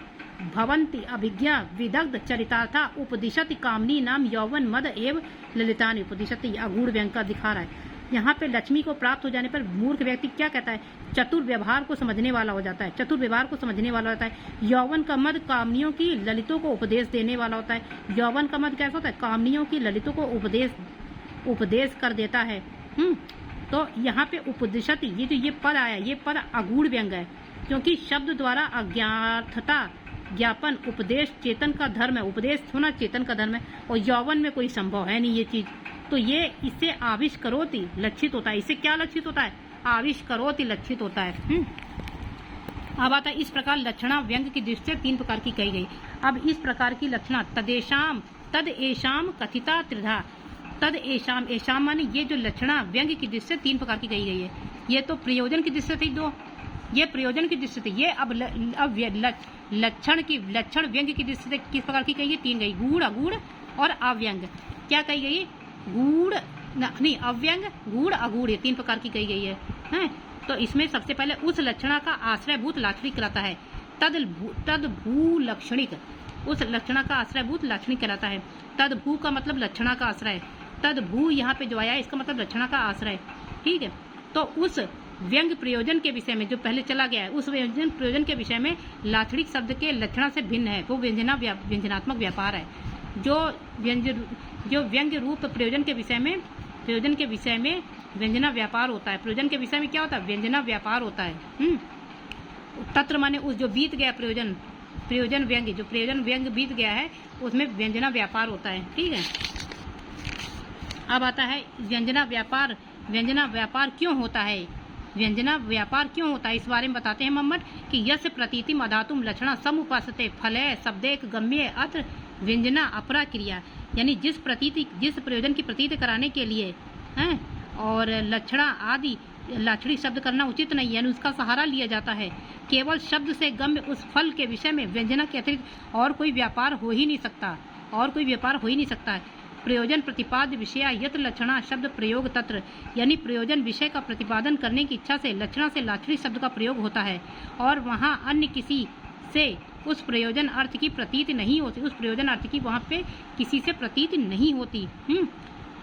भवंती अभिज्ञा विदग्ध चरितार्था उपदिशति कामनी नाम यौवन मद एव ललितानि उपदिशति, अगूढ़ व्यंग का दिखा रहा है। यहाँ पे लक्ष्मी को प्राप्त हो जाने पर मूर्ख व्यक्ति क्या कहता है, चतुर व्यवहार को समझने वाला हो जाता है, चतुर व्यवहार को समझने वाला होता है। यौवन का मद कामनियों की ललितों को उपदेश देने वाला होता है। यौवन का मद कैसा होता है, कामनियों की ललितों को उपदेश कर देता है। तो यहाँ पे उपदिशति, ये जो ये पद आया, ये पद अगूढ़ व्यंग है, क्योंकि शब्द द्वारा अज्ञातता ज्ञापन उपदेश चेतन का धर्म है, उपदेश होना चेतन का धर्म है, और यौवन में कोई संभव है नहीं ये चीज। तो ये इससे आविष्करोति लक्षित होता है। इससे क्या लक्षित होता है, आविष्करोति लक्षित होता है। अब आता है इस प्रकार लक्षणा व्यंग की दृष्टि से 3 प्रकार की कही गई। अब इस प्रकार की लक्षणा तदेशाम तद एशाम कथिता त्रिधा। तद एशाम, एशाम माने ये जो लक्षणा व्यंग की दृष्टि से 3 प्रकार की कही गई है। ये तो प्रयोजन की दृष्टि से थी 2, ये प्रयोजन की दृष्टि से। ये अब लक्षण व्यंग की दृष्टि से किस प्रकार की कही गई? 3 गई, गूढ़, अगूढ़ और अव्यंग। क्या कही गई? गूढ़ नहीं, अव्यंग, गूढ़, अगूढ़, ये 3 प्रकार की कही गई है। तो इसमें सबसे पहले उस लक्षणा का आश्रयभूत लाक्षणिक कहलाता है। तद भू लक्षणिक, उस लक्षणा का आश्रयभूत लाक्षणिक कहलाता है। तद भू का मतलब लक्षणा का आश्रय, तद भू यहाँ पे जो आया इसका मतलब लक्षणा का आश्रय। ठीक है, तो उस व्यंग प्रयोजन के विषय में जो पहले चला गया है, उस व्यंजन प्रयोजन के विषय में लाक्षणिक शब्द के लक्षणा से भिन्न है, वो व्यंजनात्मक व्यापार है। जो व्यंग रूप प्रयोजन के विषय में व्यंजना व्यापार होता है। प्रयोजन के विषय में क्या होता है? व्यंजना व्यापार होता है। तत्र माने उस जो बीत गया प्रयोजन व्यंग, जो प्रयोजन व्यंग बीत गया है उसमें व्यंजना व्यापार होता है। ठीक है, अब आता है व्यंजना व्यापार क्यों होता है? व्यंजना व्यापार क्यों होता है इस बारे में बताते हैं मम्मट कि यस्य प्रतीतिम अधातुम लक्षणा समुपासते फले शब्देक गम्ये अत्र व्यंजना अपरा क्रिया। यानी जिस प्रयोजन की प्रतीति कराने के लिए हैं और लक्षणा आदि लाक्षणिक शब्द करना उचित नहीं है, यानी उसका सहारा लिया जाता है। केवल शब्द से गम्य उस फल के विषय में व्यंजना के अतिरिक्त और कोई व्यापार हो ही नहीं सकता। प्रयोजन प्रतिपाद्य विषया यत लक्षणा शब्द प्रयोग तत्र, यानी प्रयोजन विषय का प्रतिपादन करने की इच्छा से लक्षणा से लाक्षणिक शब्द का प्रयोग होता है और वहाँ अन्य किसी से उस प्रयोजन अर्थ की प्रतीति नहीं होती, उस प्रयोजन अर्थ की वहाँ पे किसी से प्रतीति नहीं होती।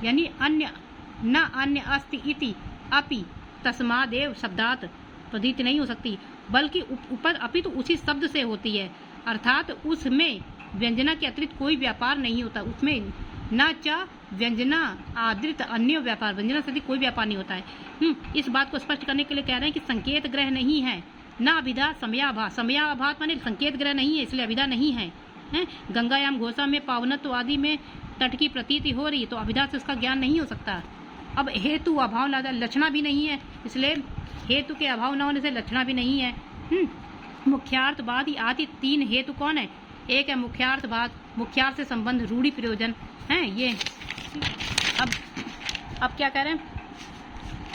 यानी अन्य अस्ति इति अपि तस्मादेव शब्दात प्रतीति नहीं हो सकती, बल्कि अपितु उसी शब्द से होती है। अर्थात उसमें व्यंजना के अतिरिक्त कोई व्यापार नहीं होता, उसमें न च व्यंजना आदृत अन्य व्यापार, व्यंजना से कोई व्यापार नहीं होता है। इस बात को स्पष्ट करने के लिए कह रहे हैं कि संकेत ग्रह नहीं है, न अभिधा समयाभास। समयाभास माने संकेत ग्रह नहीं है, इसलिए अभिधा नहीं है। गंगायाम घोषा में पावनत्व आदि में तट की प्रतीति हो रही, तो अभिधा से उसका ज्ञान नहीं हो सकता। अब हेतु अभाव लादा, लक्षणा भी नहीं है, इसलिए हेतु के अभाव न होने से लक्षणा भी नहीं है। मुख्यार्थवाद आदि 3 हेतु कौन है? एक है मुख्यार्थवाद, मुख्यार्थ से संबंध रूढ़ी प्रयोजन है ये। अब क्या कह रहे हैं?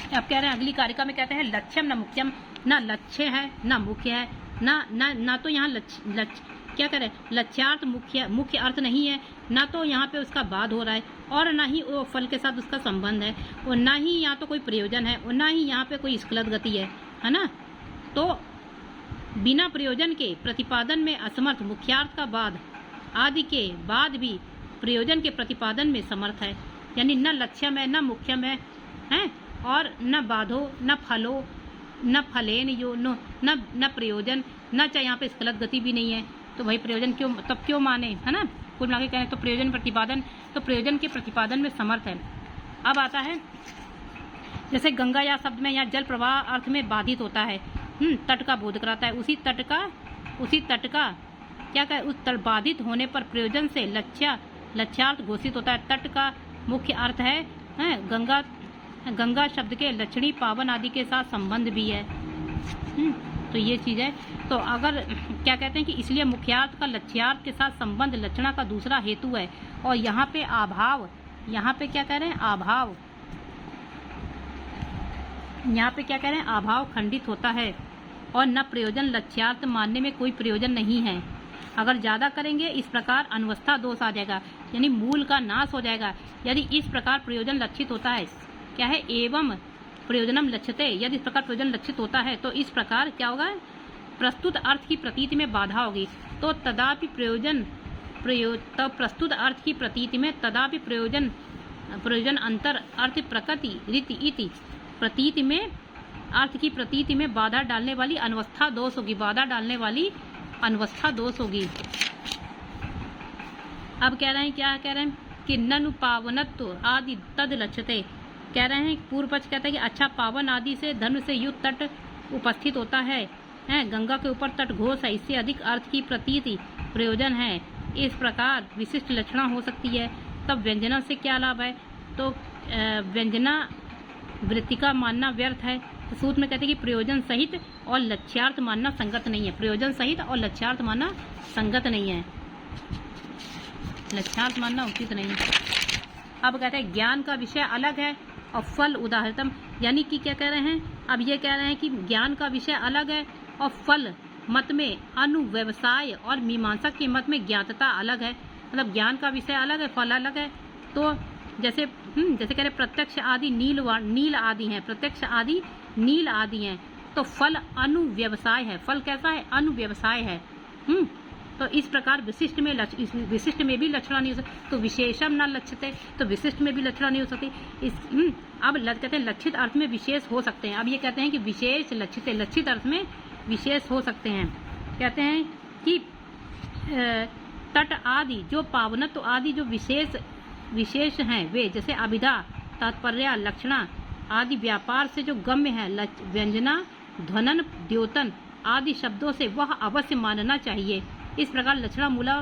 अब कह रहे हैं अगली कारिका में कहते हैं लक्ष्यम न मुख्यम, ना लक्ष्य है ना मुख्य है, ना तो यहाँ क्या कह रहे हैं? लक्ष्यार्थ मुख्य अर्थ नहीं है, ना तो यहाँ पे उसका बाद हो रहा है और ना ही वो फल के साथ उसका संबंध है और ना ही यहाँ तो कोई प्रयोजन है और ना ही यहाँ पे कोई स्खलित गति है ना। तो बिना प्रयोजन के प्रतिपादन में असमर्थ मुख्यार्थ का बाद आदि के बाद भी प्रयोजन के प्रतिपादन में समर्थ है। यानी न लक्ष्य में न मुख्य में है और न बाधो न फलो न फलेन यो न प्रयोजन, न चाहे यहाँ पे स्खलित गति भी नहीं है, तो भाई प्रयोजन क्यों माने, है ना। कुल मिला के कहें तो प्रयोजन के प्रतिपादन में समर्थ है। अब आता है जैसे गंगा या शब्द में यहाँ जल प्रवाह अर्थ में बाधित होता है, तट का बोध कराता है। उसी तट का क्या कहे, उस तट बाधित होने पर प्रयोजन से लक्ष्यार्थ घोषित होता है। तट का मुख्य अर्थ है गंगा शब्द के लक्षणी पावन आदि के साथ संबंध भी है। तो ये चीज़ है। तो अगर क्या कहते हैं कि इसलिए मुख्यार्थ का लक्ष्यार्थ के साथ संबंध लक्षणा का दूसरा हेतु है। और यहाँ पे अभाव, यहाँ पे क्या कह रहे हैं? अभाव, यहाँ पे क्या कह रहे हैं? अभाव खंडित होता है और न प्रयोजन लक्ष्यार्थ मानने में कोई प्रयोजन नहीं है। अगर ज़्यादा करेंगे इस प्रकार अनवस्था दोष आ जाएगा, यानी मूल का नाश हो जाएगा। यदि इस प्रकार प्रयोजन लक्षित होता है, क्या है? एवं प्रयोजनम लक्ष्यते, यदि इस प्रकार प्रयोजन लक्षित होता है तो इस प्रकार क्या होगा? प्रस्तुत अर्थ की प्रतीति में बाधा होगी। तो तदापि प्रस्तुत अर्थ की प्रतीति में तदापि प्रयोजन अंतर अर्थ प्रकृति रीति इति प्रतीति में अर्थ की प्रतीति में बाधा डालने वाली अनवस्था दोष होगी, बाधा डालने वाली अनवस्था दोष होगी। अब कह रहे हैं, क्या कह रहे हैं कि ननु पावनत्व आदि तद लक्ष्यते। कह रहे हैं पूर्व पक्ष कहता है कि अच्छा पावन आदि से धर्म से युक्त तट उपस्थित होता है, गंगा के ऊपर तट घोष है, इससे अधिक अर्थ की प्रतीति प्रयोजन है। इस प्रकार विशिष्ट लक्षणा हो सकती है। तब व्यंजना से क्या लाभ है? तो व्यंजना वृत्ति का मानना व्यर्थ है, तो सूत्र में कहते हैं कि प्रयोजन सहित और लक्ष्यार्थ मानना संगत नहीं है। प्रयोजन सहित और लक्ष्यार्थ मानना संगत नहीं है, लक्ष्यार्थ मानना उचित नहीं है। अब कहते हैं ज्ञान का विषय अलग है और फल उदाहरणतम, यानी कि क्या कह रहे हैं, अब ये कह रहे हैं कि ज्ञान का विषय अलग है और फल मत में अनुव्यवसाय और मीमांसक के मत में ज्ञातता अलग है। मतलब ज्ञान का विषय अलग है, फल अलग है। तो जैसे जैसे कह रहे प्रत्यक्ष आदि नील आदि हैं, प्रत्यक्ष आदि नील आदि हैं, तो फल अनुव्यवसाय है। फल कैसा है? अनुव्यवसाय है। तो इस प्रकार विशिष्ट में भी लक्षणा नहीं हो सकती, तो विशेषम न लक्षित, तो विशिष्ट में भी लक्षणा नहीं हो सकती। अब कहते हैं लक्षित अर्थ में विशेष हो सकते हैं। अब ये कहते हैं कि विशेष लक्षित, लक्षित अर्थ में विशेष हो सकते हैं। कहते हैं कि तट आदि जो पावनत्व आदि जो विशेष हैं वे, जैसे अभिधा, तात्पर्य, लक्षणा आदि व्यापार से जो गम्य है, व्यंजना, ध्वनन, द्योतन आदि शब्दों से वह अवश्य मानना चाहिए। इस प्रकार लक्षणा मूला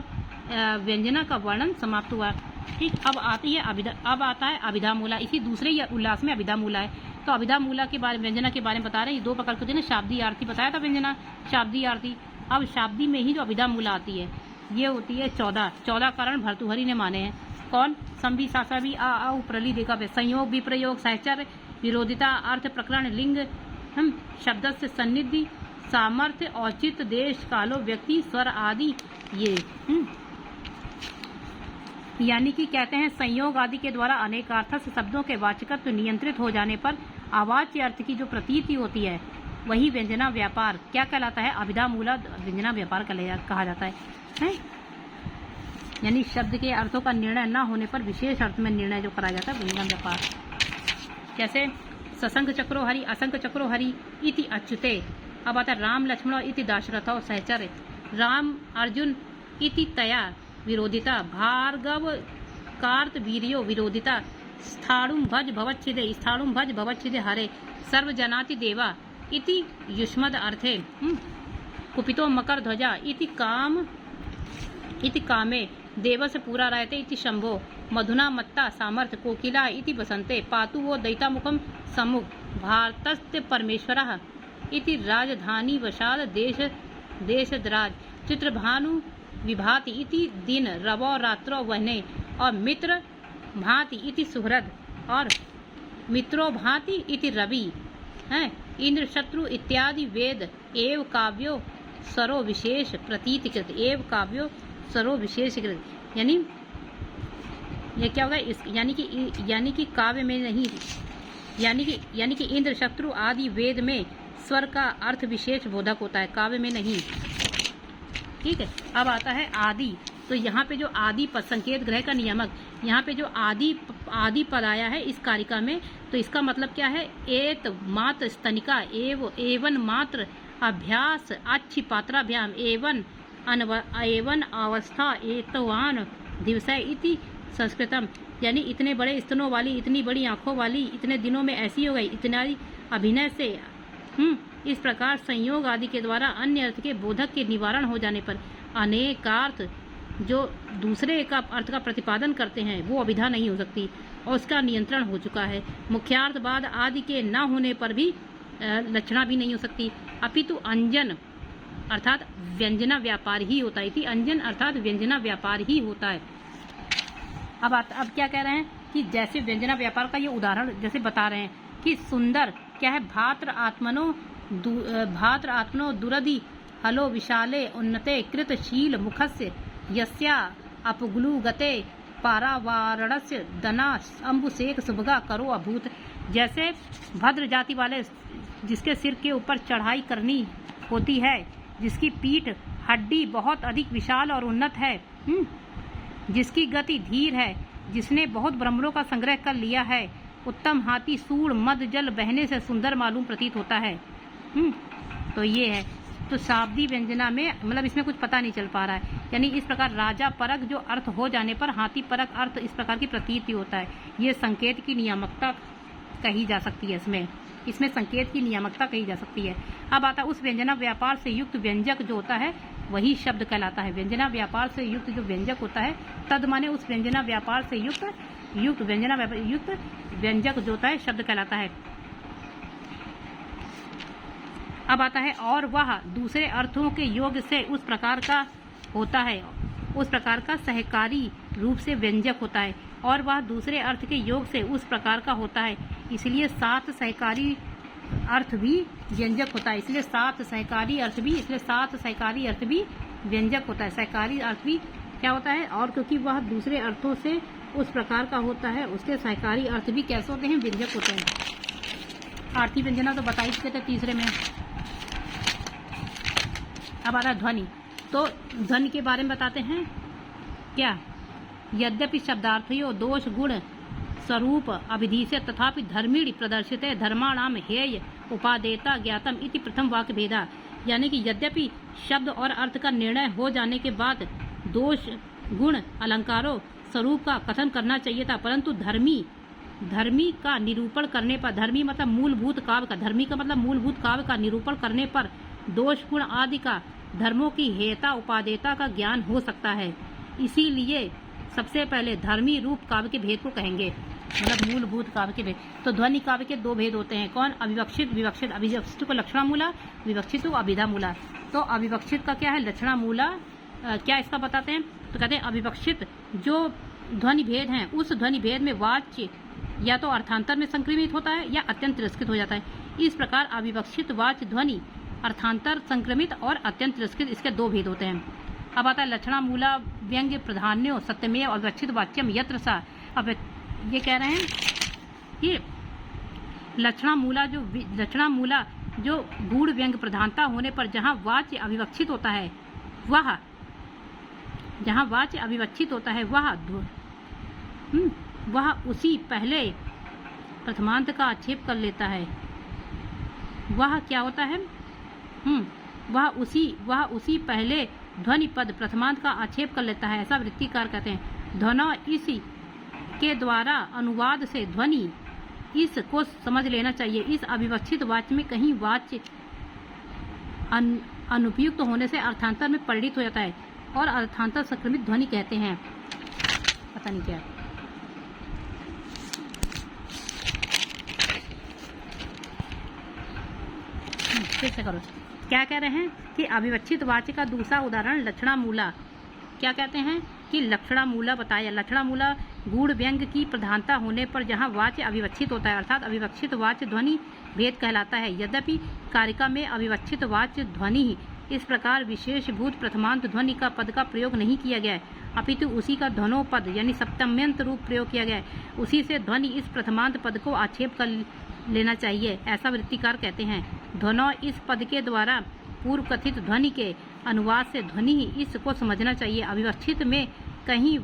व्यंजना का वर्णन समाप्त हुआ। ठीक, अब आती है अभिधा, अब आता है अभिधा मूला। इसी दूसरे उल्लास में अभिधा मूला है। तो अभिधा मूला के बारे में, व्यंजना के बारे में बता रहे हैं। 2 प्रकार के, शाब्दी आरती बताया था, व्यंजना शाब्दी आरती। अब शाब्दी में ही जो अभिधा मूला आती है ये होती है 14 कारण भर्तृहरि ने माने हैं। कौन? संधि, सासावी, आ उपरली देखा पे, संयोग, विप्रयोग, सहचर्य, विरोधिता, अर्थ, प्रकरण, लिंग, शब्द से सन्निधि, सामर्थ्य, औचित्य, देश, कालो, व्यक्ति, स्वर आदि ये यानी कि कहते हैं संयोग आदि के द्वारा अनेकार्थ से शब्दों के वाचकत्व नियंत्रित हो जाने पर अवाच्य अर्थ की जो प्रतीति होती है वही व्यंजना व्यापार क्या कहलाता है? अभिधा मूला व्यंजना व्यापार कहा जाता है? यानी शब्द के अर्थों का निर्णय न होने पर विशेष अर्थ में निर्णय जो कराया जाता है व्यंजना व्यापार। जैसे ससंग चक्रो हरि, असंग चक्रो हरि इति अच्युते। अब आता है राम लक्ष्मण इति दाशरथ और सहचर्य, राम अर्जुन इति तया विरोधिता, भार्गव कार्त वीर्यो विरोधिता, स्थाणुम भज भवच्छिदे हरे, सर्वजनाति देवा इति युष्मद अर्थे, कुपितो मकर ध्वजा इति कामे, देव से पूरा रहते इति शंभो, मधुना मत्ता सामर्थ, कोकिला इति बसंते, पातु वो दैता मुखम सम्मुख, भारतस्ते परमेश्वरः इति राजधानी वशाल देशद्राज, चित्रभानु विभाति इति दिन, रवो रात्रो वहने, और मित्र भांति इति सुहृद, और मित्रो भांति इति रवि है, इंद्र शत्रु इत्यादि वेद एव काव्यो सरो विशेष प्रतीतिकृत, एव काव्यो सरो विशेषकृत। यानी ये क्या होगा? यानी कि काव्य में नहीं, यानी कि इंद्र शत्रु आदि वेद में स्वर का अर्थ विशेष बोधक होता है, काव्य में नहीं। ठीक है, अब आता है आदि। तो यहाँ पे जो आदि पद, संकेत ग्रह का नियामक, यहाँ पे जो आदि पद आया है इस कारिका में, तो इसका मतलब क्या है? एत मात्र स्तनिका एवन मात्र अभ्यास अच्छी पात्राभ्याम एवन अवस्था एतवान दिवसाय इति संस्कृतम। यानी इतने बड़े स्तनों वाली, इतनी बड़ी आंखों वाली, इतने दिनों में ऐसी हो गई, इतनी अभिनय से इस प्रकार संयोग आदि के द्वारा अन्य अर्थ के बोधक के निवारण हो जाने पर अनेकार्थ जो दूसरे का अर्थ का प्रतिपादन करते हैं वो अभिधा नहीं हो सकती और उसका नियंत्रण हो चुका है। मुख्यार्थ बाद आदि के न होने पर भी लक्षणा भी नहीं हो सकती, अपितु अंजन अर्थात व्यंजना व्यापार ही होता है। अंजन अर्थात व्यंजना व्यापार ही होता है। अब क्या कह रहे हैं कि जैसे व्यंजना व्यापार का ये उदाहरण जैसे बता रहे हैं कि सुंदर क्या है? भात्र आत्मनो दुरधि हलो विशाले उन्नते कृतशील मुखस्य यस्या अपगुलुगते पारावारणस्य दना अम्बुशेख सुभगा करो अभूत। जैसे भद्र जाति वाले जिसके सिर के ऊपर चढ़ाई करनी होती है, जिसकी पीठ हड्डी बहुत अधिक विशाल और उन्नत है, जिसकी गति धीर है, जिसने बहुत ब्रह्मों का संग्रह कर लिया है, उत्तम हाथी सूढ़ मद जल बहने से सुंदर मालूम प्रतीत होता है। तो ये है। तो शाब्दी व्यंजना में मतलब इसमें कुछ पता नहीं चल पा रहा है। यानी इस प्रकार राजा परक जो अर्थ हो जाने पर हाथी परक अर्थ इस प्रकार की प्रतीति होता है। ये संकेत की नियामकता कही जा सकती है। इसमें संकेत की नियामकता कही जा सकती है। अब आता उस व्यंजना व्यापार से युक्त व्यंजक जो होता है वही शब्द कहलाता है। व्यंजना व्यापार से युक्त जो व्यंजक होता है तद माने उस व्यंजना व्यापार से युक्त व्यंजना युक्त व्यंजक जो होता है शब्द कहलाता है। अब आता है और वह दूसरे अर्थों के योग से उस प्रकार का होता है, उस प्रकार का सहकारी रूप से व्यंजक होता है, और वह दूसरे अर्थ के योग से उस प्रकार का होता है, इसलिए सात सहकारी अर्थ भी व्यंजक होता है। इसलिए सात सहकारी अर्थ भी व्यंजक होता है। सहकारी अर्थ भी क्या होता है, और क्योंकि वह दूसरे अर्थों से उस प्रकार का होता है, उसके सहकारी अर्थ भी कैसे होते हैं, व्यंजक होते हैं। आरती व्यंजना तो बता ही चुके थे तीसरे में। अब आ रहा ध्वनि, तो ध्वनि के बारे में बताते हैं क्या, यद्यपि शब्दार्थयो दोष गुण स्वरूप अभिधि से तथापि धर्मीण प्रदर्शित है धर्माणाम हेय उपादेयता ज्ञातम इति प्रथम वाक्य भेदा। यानी कि यद्यपि शब्द और अर्थ का निर्णय हो जाने के बाद दोष गुण अलंकारों स्वरूप का कथन करना चाहिए था, परंतु धर्मी का निरूपण करने पर, धर्मी मतलब मूलभूत काव्य का, धर्मी का मतलब मूलभूत काव्य का निरूपण करने पर दोष गुण आदि का धर्मों की हेयता उपादेयता का ज्ञान हो सकता है। इसीलिए सबसे पहले धर्मी रूप काव्य के भेद को कहेंगे, मतलब मूलभूत काव्य के भेद। तो ध्वनि काव्य के दो भेद होते हैं, कौन, अविवक्षित विवक्षित। अविवक्षित को लक्षणामूला, विवक्षित को अभिधामूला। तो अविवक्षित का क्या है, लक्षणामूला क्या इसका बताते हैं, तो कहते हैं अविवक्षित जो ध्वनि भेद हैं उस ध्वनि भेद में वाच्य या तो अर्थांतर में संक्रमित होता है या अत्यंत तिरस्कृत हो जाता है। इस प्रकार अविवक्षित वाच्य ध्वनि अर्थांतर संक्रमित और अत्यंत तिरस्कृत, इसके दो भेद होते हैं। अब आता है लक्षणामूला व्यंग्य प्रधान्यो सत्यमेव अविवक्षित वाच्यम यत्र सा। अब ये कह रहे हैं कि लक्षणामूला जो गूढ़ व्यंग्य प्रधानता होने पर जहाँ वाच्य अविवक्षित होता है वह उसी पहले प्रथमांत का आक्षेप कर लेता है। वह क्या होता है, वह उसी पहले ध्वनि पद प्रथमांत का आक्षेप कर लेता है, ऐसा वृत्तिकार कहते हैं। ध्वना इसी के द्वारा अनुवाद से ध्वनि इस को समझ लेना चाहिए। इस अविवक्षित वाच्य में कहीं वाच्य अनुपयुक्त होने से अर्थांतर में परिणित हो जाता है और अर्थांतर संक्रमित ध्वनि कहते हैं। पता नहीं क्या फिर से करो। क्या कह रहे हैं कि अविवक्षित वाच्य का दूसरा उदाहरण लक्षणामूला, क्या कहते हैं कि लक्षणामूला बताया। लक्षणामूला गूढ़ व्यंग्य की प्रधानता होने पर जहाँ वाच्य अविवक्षित होता है अर्थात अविवक्षित वाच्य ध्वनि भेद कहलाता है। यद्यपि कारिका में अविवक्षित वाच्य ध्वनि ही इस प्रकार विशेषभूत प्रथमांत ध्वनि का पद का प्रयोग नहीं किया गया है, अपितु उसी का ध्वनोपद यानी सप्तम्यंत रूप प्रयोग किया गया है। उसी से ध्वनि इस प्रथमांत पद को आक्षेप कर लेना चाहिए, ऐसा वृत्तिकार कहते हैं। ध्वनो इस पद के द्वारा पूर्व कथित ध्वनि के अनुवाद से ध्वनि ही इस को समझना चाहिए। अविवक्षित में कहीं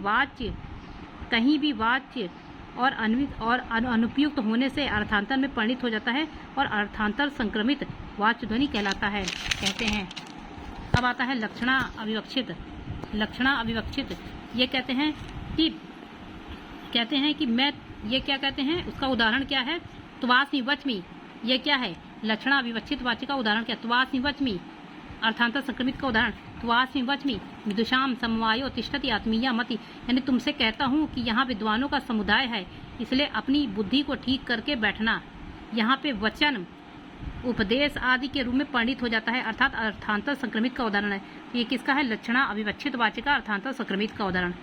भी वाच्य और अनुपयुक्त होने से अर्थांतर में परिणित हो जाता है और अर्थांतर संक्रमित वाच्य ध्वनि कहलाता है, कहते हैं। अब आता है लक्षणा अविवक्षित। ये कहते हैं कि मैं ये क्या कहते हैं, उसका उदाहरण क्या है, त्वास्मि वच्मि। ये क्या है, लक्षणा अविवक्षित वाच्य का उदाहरण क्या, त्वास्मि वच्मि। अर्थांतर संक्रमित का उदाहरण त्वास्मि वच्मि विदुषाम समवायो तिष्ठति आत्मीया मति। यानी तुमसे कहता हूँ कि यहाँ विद्वानों का समुदाय है, इसलिए अपनी बुद्धि को ठीक करके बैठना। यहाँ पे वचन उपदेश आदि के रूप में परिणित हो जाता है, अर्थात अर्थांतर संक्रमित का उदाहरण है। ये किसका है, लक्षणा अविवक्षित वाच्य का अर्थांतर संक्रमित का उदाहरण।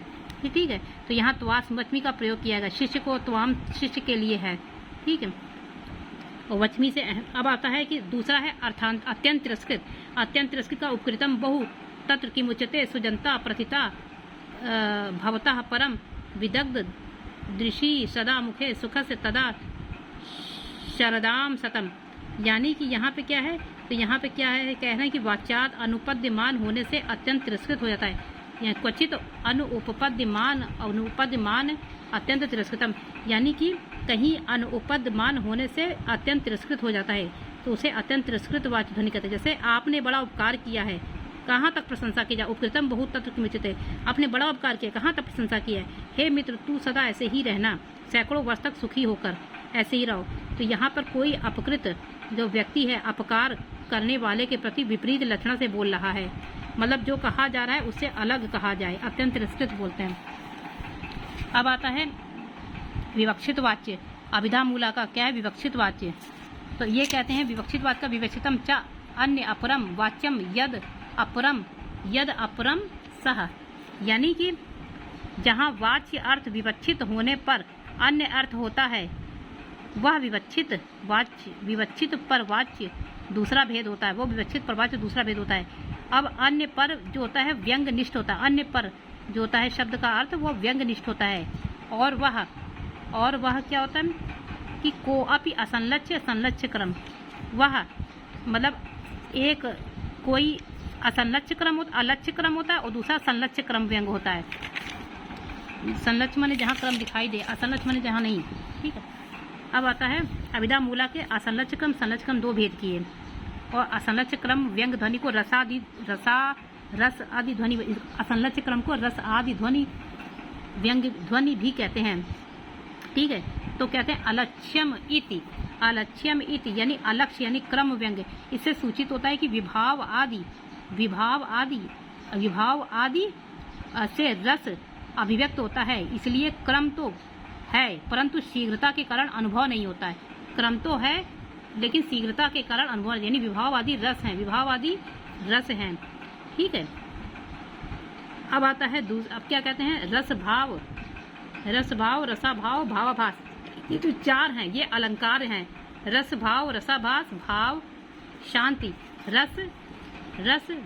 ठीक है, तो यहाँ त्वास्मि वच्मि का प्रयोग किया गया, शिष्य को त्वाम शिष्य के लिए है। ठीक है, और वच्मि से अब आता है कि दूसरा है अत्यंत तिरस्कृत। अत्यंत तिरस्कृत का उपकृतम बहु तत्र किमुच्यते सुजनता प्रथिता भवतः परम विदग्ध दृषि सदा मुखे सुख से तदा शरदाम सतम। यानी कि यहाँ पे क्या है, तो यहाँ पे क्या है, कह रहे हैं कि वाच्यात अनुपद्यमान होने से अत्यंत तिरस्कृत हो जाता है। यहाँ क्वचित अनुपद्यमान अत्यंत तिरस्कृतम, यानी कि कहीं अनुपद्यमान होने से अत्यंत तिरस्कृत हो जाता है, तो उसे अत्यंत तिरस्कृत वाच्य ध्वनि कहते हैं। जैसे आपने बड़ा उपकार किया है, कहाँ तक प्रशंसा की जाए, उपकृतम बहुत तत्र किमुच्यते। आपने बड़ा उपकार किया, कहाँ तक प्रशंसा की है, हे मित्र तू सदा ऐसे ही रहना, सैकड़ों वर्ष तक सुखी होकर ऐसे ही रहो। तो यहाँ पर कोई अपकृत जो व्यक्ति है अपकार करने वाले के प्रति विपरीत लक्षण से बोल रहा है, मतलब जो कहा जा रहा है उससे अलग कहा जाए, अत्यंत तिरस्कृत बोलते हैं। अब आता है विवक्षित वाच्य। अभिधामूला का क्या है, विवक्षित वाच्य। तो ये कहते हैं विवक्षित वाच्य का विवक्षितम च अन्य अपरम वाच्यम यद अपरम सह, यानी कि जहाँ वाच्य अर्थ विवक्षित होने पर अन्य अर्थ होता है, वह विवक्षित पर वाच्य दूसरा भेद होता है, वो विवक्षित पर वाच्य दूसरा भेद होता है। अब अन्य पर जो होता है व्यंग निष्ठ होता है, अन्य पर जो होता है शब्द का अर्थ वो व्यंग निष्ठ होता है। और वह क्या होता है कि को अपि असंलक्ष्य संलक्ष्य क्रम, वह मतलब एक कोई असंलक्ष्य क्रम अलक्ष्य क्रम होता है और दूसरा संलक्ष्य क्रम व्यंग होता है। संलक्ष्य माने जहाँ क्रम दिखाई दे, असंलक्ष्य माने जहाँ नहीं। ठीक है, अब आता है अभिधा मूला के असंलक्ष्य क्रम संलक्ष्य क्रम दो भेद किए, और असंलक्ष्य क्रम व्यंग ध्वनि को रस आदि ध्वनि, असंलक्ष्य क्रम को रस आदि ध्वनि व्यंग ध्वनि भी कहते हैं। ठीक है, तो कहते हैं अलक्ष्यम इति यानी अलक्ष्य यानी क्रम व्यंग। इससे सूचित होता है कि विभाव आदि से रस अभिव्यक्त होता है, इसलिए क्रम तो है परंतु शीघ्रता के कारण अनुभव नहीं होता है। क्रम तो है लेकिन शीघ्रता के कारण अनुभव, यानी विभाव आदि रस हैं। ठीक है, अब आता है अब क्या कहते हैं रस भाव, रसाभाव, भावाभास, ये तो चार हैं, ये अलंकार हैं। रस भाव, रसाभास, भाव शांति, रस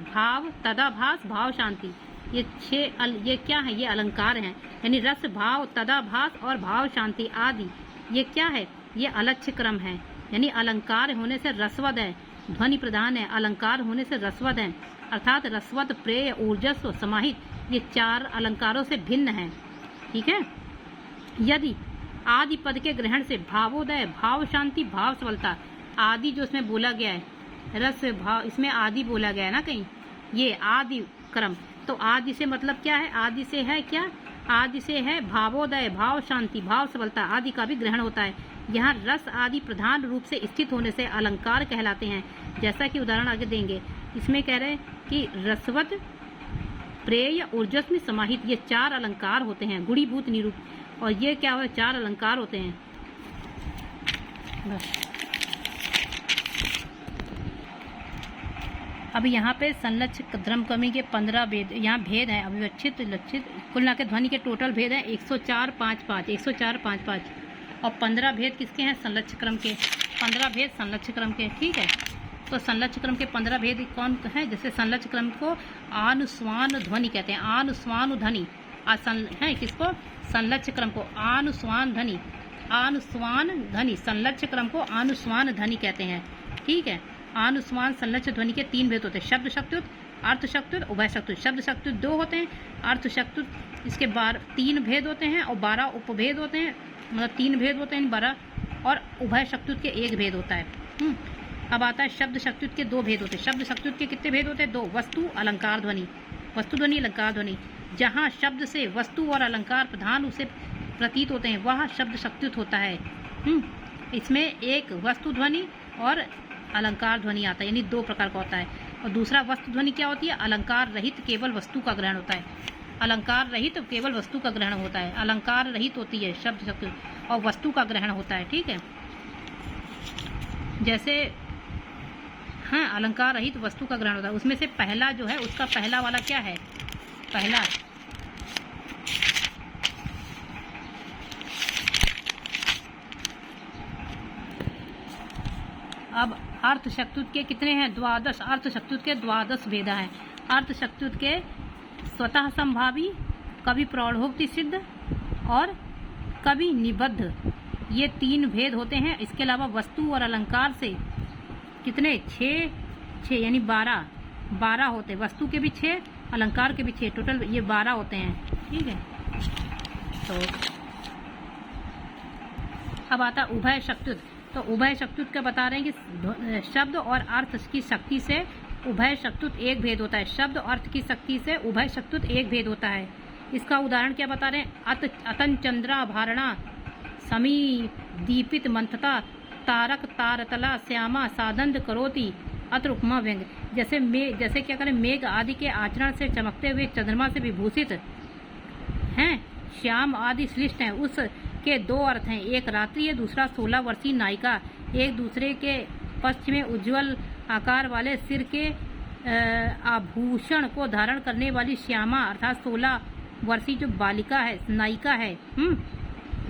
भाव तदाभास, भाव शांति, ये ये क्या है, ये अलंकार हैं। यानी रस भाव तदाभास और भाव शांति आदि ये क्या है, ये अलक्ष्य क्रम है। यानी अलंकार होने से रसवद है, ध्वनि प्रधान है, अलंकार होने से रसवद है, अर्थात रसवद, प्रेय, ऊर्जस्व, समाहित, ये चार अलंकारों से भिन्न है। ठीक है, यदि आदि पद के ग्रहण से भावोदय, भाव शांति, भाव सबलता, आदि जो इसमें बोला गया है रस भाव, इसमें आदि बोला गया है ना कहीं, ये आदि क्रम, तो आदि से मतलब क्या है, आदि से है क्या, आदि से है भावोदय, भाव शांति, भाव सबलता आदि का भी ग्रहण होता है। यहाँ रस आदि प्रधान रूप से स्थित होने से अलंकार कहलाते हैं। जैसा कि उदाहरण आगे देंगे, इसमें कह रहे हैं कि रसवत, प्रेय, ऊर्जस्व, समाहित, ये चार अलंकार होते हैं, गुणीभूत निरूप, और ये क्या हो, चार अलंकार होते हैं। बस अब यहाँ पे संलक्ष्य ध्रम कमी के 15 भेद, यहाँ भेद हैं, अविवक्षित, लक्षित, कुल मिला के ध्वनि के टोटल भेद हैं 104-5-5 और 15 भेद किसके हैं, संलक्ष्य क्रम के, 15 भेद संलक्ष्य क्रम के। ठीक है, तो संलक्ष्य क्रम के 15 भेद कौन है, जैसे संलक्ष्य क्रम को आनुस्वान ध्वनि कहते हैं, आनुस्वान ध्वनि है किसको, संलक्ष्य क्रम को आनुस्वान ध्वनि, संलक्ष्य क्रम को आनुस्वान ध्वनि कहते हैं। ठीक है, आनुस्वान संलक्ष्य ध्वनि के 3 भेद होते हैं, शब्द शक्तुत, अर्थ शक्तुत, उभय शक्तुत। शब्द शक्तुत 2 होते हैं, अर्थ शक्तुत इसके 3 भेद होते हैं और 12 उपभेद होते हैं, मतलब 3 भेद होते हैं 12, और उभय शक्तुत के 1 भेद होता है। अब आता है शब्द शक्तुत के 2 भेद होते हैं। शब्द शक्तुत के कितने भेद होते हैं, 2, वस्तु अलंकार ध्वनि, वस्तु ध्वनि अलंकार ध्वनि। जहाँ शब्द से वस्तु और अलंकार प्रधान उसे प्रतीत होते हैं वह शब्द शक्तुत होता है। इसमें एक वस्तु ध्वनि और अलंकार ध्वनि आता है, यानी 2 प्रकार का होता है। और दूसरा वस्तु ध्वनि क्या होती है, अलंकार रहित केवल वस्तु का ग्रहण होता है, अलंकार रहित केवल वस्तु का ग्रहण होता है, अलंकार रहित होती है शब्द शक्तुत और वस्तु का ग्रहण होता है। ठीक है, जैसे हाँ अलंकार रहित वस्तु का ग्रहण होता है, उसमें से पहला जो है उसका पहला वाला क्या है, पहला अब अर्थ शक्तुत के कितने हैं, 12। अर्थ शक्तुत के 12 भेद हैं। अर्थ शक्तुत के स्वतः संभावी, कभी प्रौढ़ोक्ति सिद्ध और कभी निबद्ध, ये 3 भेद होते हैं। इसके अलावा वस्तु और अलंकार से कितने, 6 यानी 12 होते हैं। वस्तु के भी 6, अलंकार के भी 6, टोटल ये 12 होते हैं। ठीक है, तो अब आता उभय शक्तुत। तो उभय शक्तुत का बता रहे हैं कि शब्द और अर्थ की शक्ति से उभय शक्तुत 1 भेद होता है, शब्द और अर्थ की शक्ति से उभय शक्तुत 1 भेद होता है। इसका उदाहरण क्या बता रहे हैं, अतन चंद्रा भारणा, समी दीपित मंथता, तारक तारतला श्यामा सादंद करोति, अत्र उपमा व्यंग। जैसे क्या करें, मेघ आदि के आचरण से चमकते हुए चंद्रमा से विभूषित हैं, श्याम आदि श्लिष्ट हैं। उस के 2 अर्थ हैं, एक रात्रि है, दूसरा 16 वर्षीय नायिका। एक दूसरे के पक्ष में उज्जवल आकार वाले सिर के आभूषण को धारण करने वाली श्यामा अर्थात 16 वर्षीय जो बालिका है, नायिका है,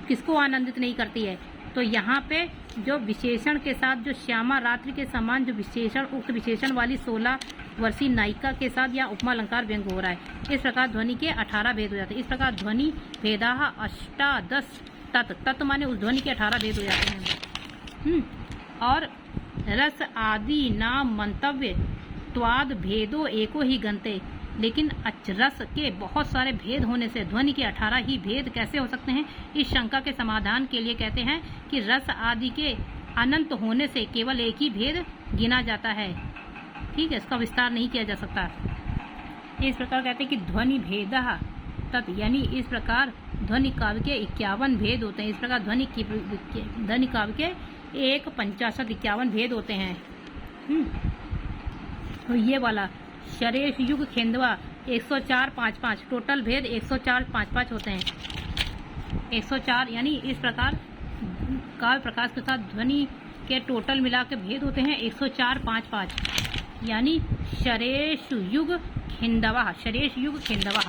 किसको आनंदित नहीं करती है। तो यहाँ पे जो विशेषण के साथ जो श्यामा रात्रि के समान जो विशेषण, उक्त विशेषण वाली 16 वर्षीय नायिका के साथ यहाँ उपमा अलंकार व्यंग हो रहा है। इस प्रकार ध्वनि के 18 भेद हो जाते हैं। इस प्रकार ध्वनि भेदाः अष्टादश तत्, तत् माने उस ध्वनि के 18 भेद हो जाते हैं। और रस आदि नाम मंतव्य त्वाद भेदो एको ही गंते, लेकिन अचरस के बहुत सारे भेद होने से ध्वनि के 18 ही भेद कैसे हो सकते हैं। इस शंका के समाधान के लिए कहते हैं कि रस आदि के अनंत होने से केवल एक ही भेद गिना जाता है। ठीक है, इसका विस्तार नहीं किया जा सकता। इस प्रकार कहते हैं कि ध्वनि भेदः तत्, यानी इस प्रकार ध्वनि काव्य के 51 भेद होते हैं। इस प्रकार ध्वनि काव्य के 51 भेद होते हैं। तो ये वाला शरेश युग खेंदवा 104-5-5, टोटल भेद 104-5-5 होते हैं। 104 यानी इस प्रकार काव्य प्रकाश के साथ ध्वनि के टोटल मिला के भेद होते हैं 104-5-5, यानी शरेश युग खेंदवा, शरेश युग खेंदवा।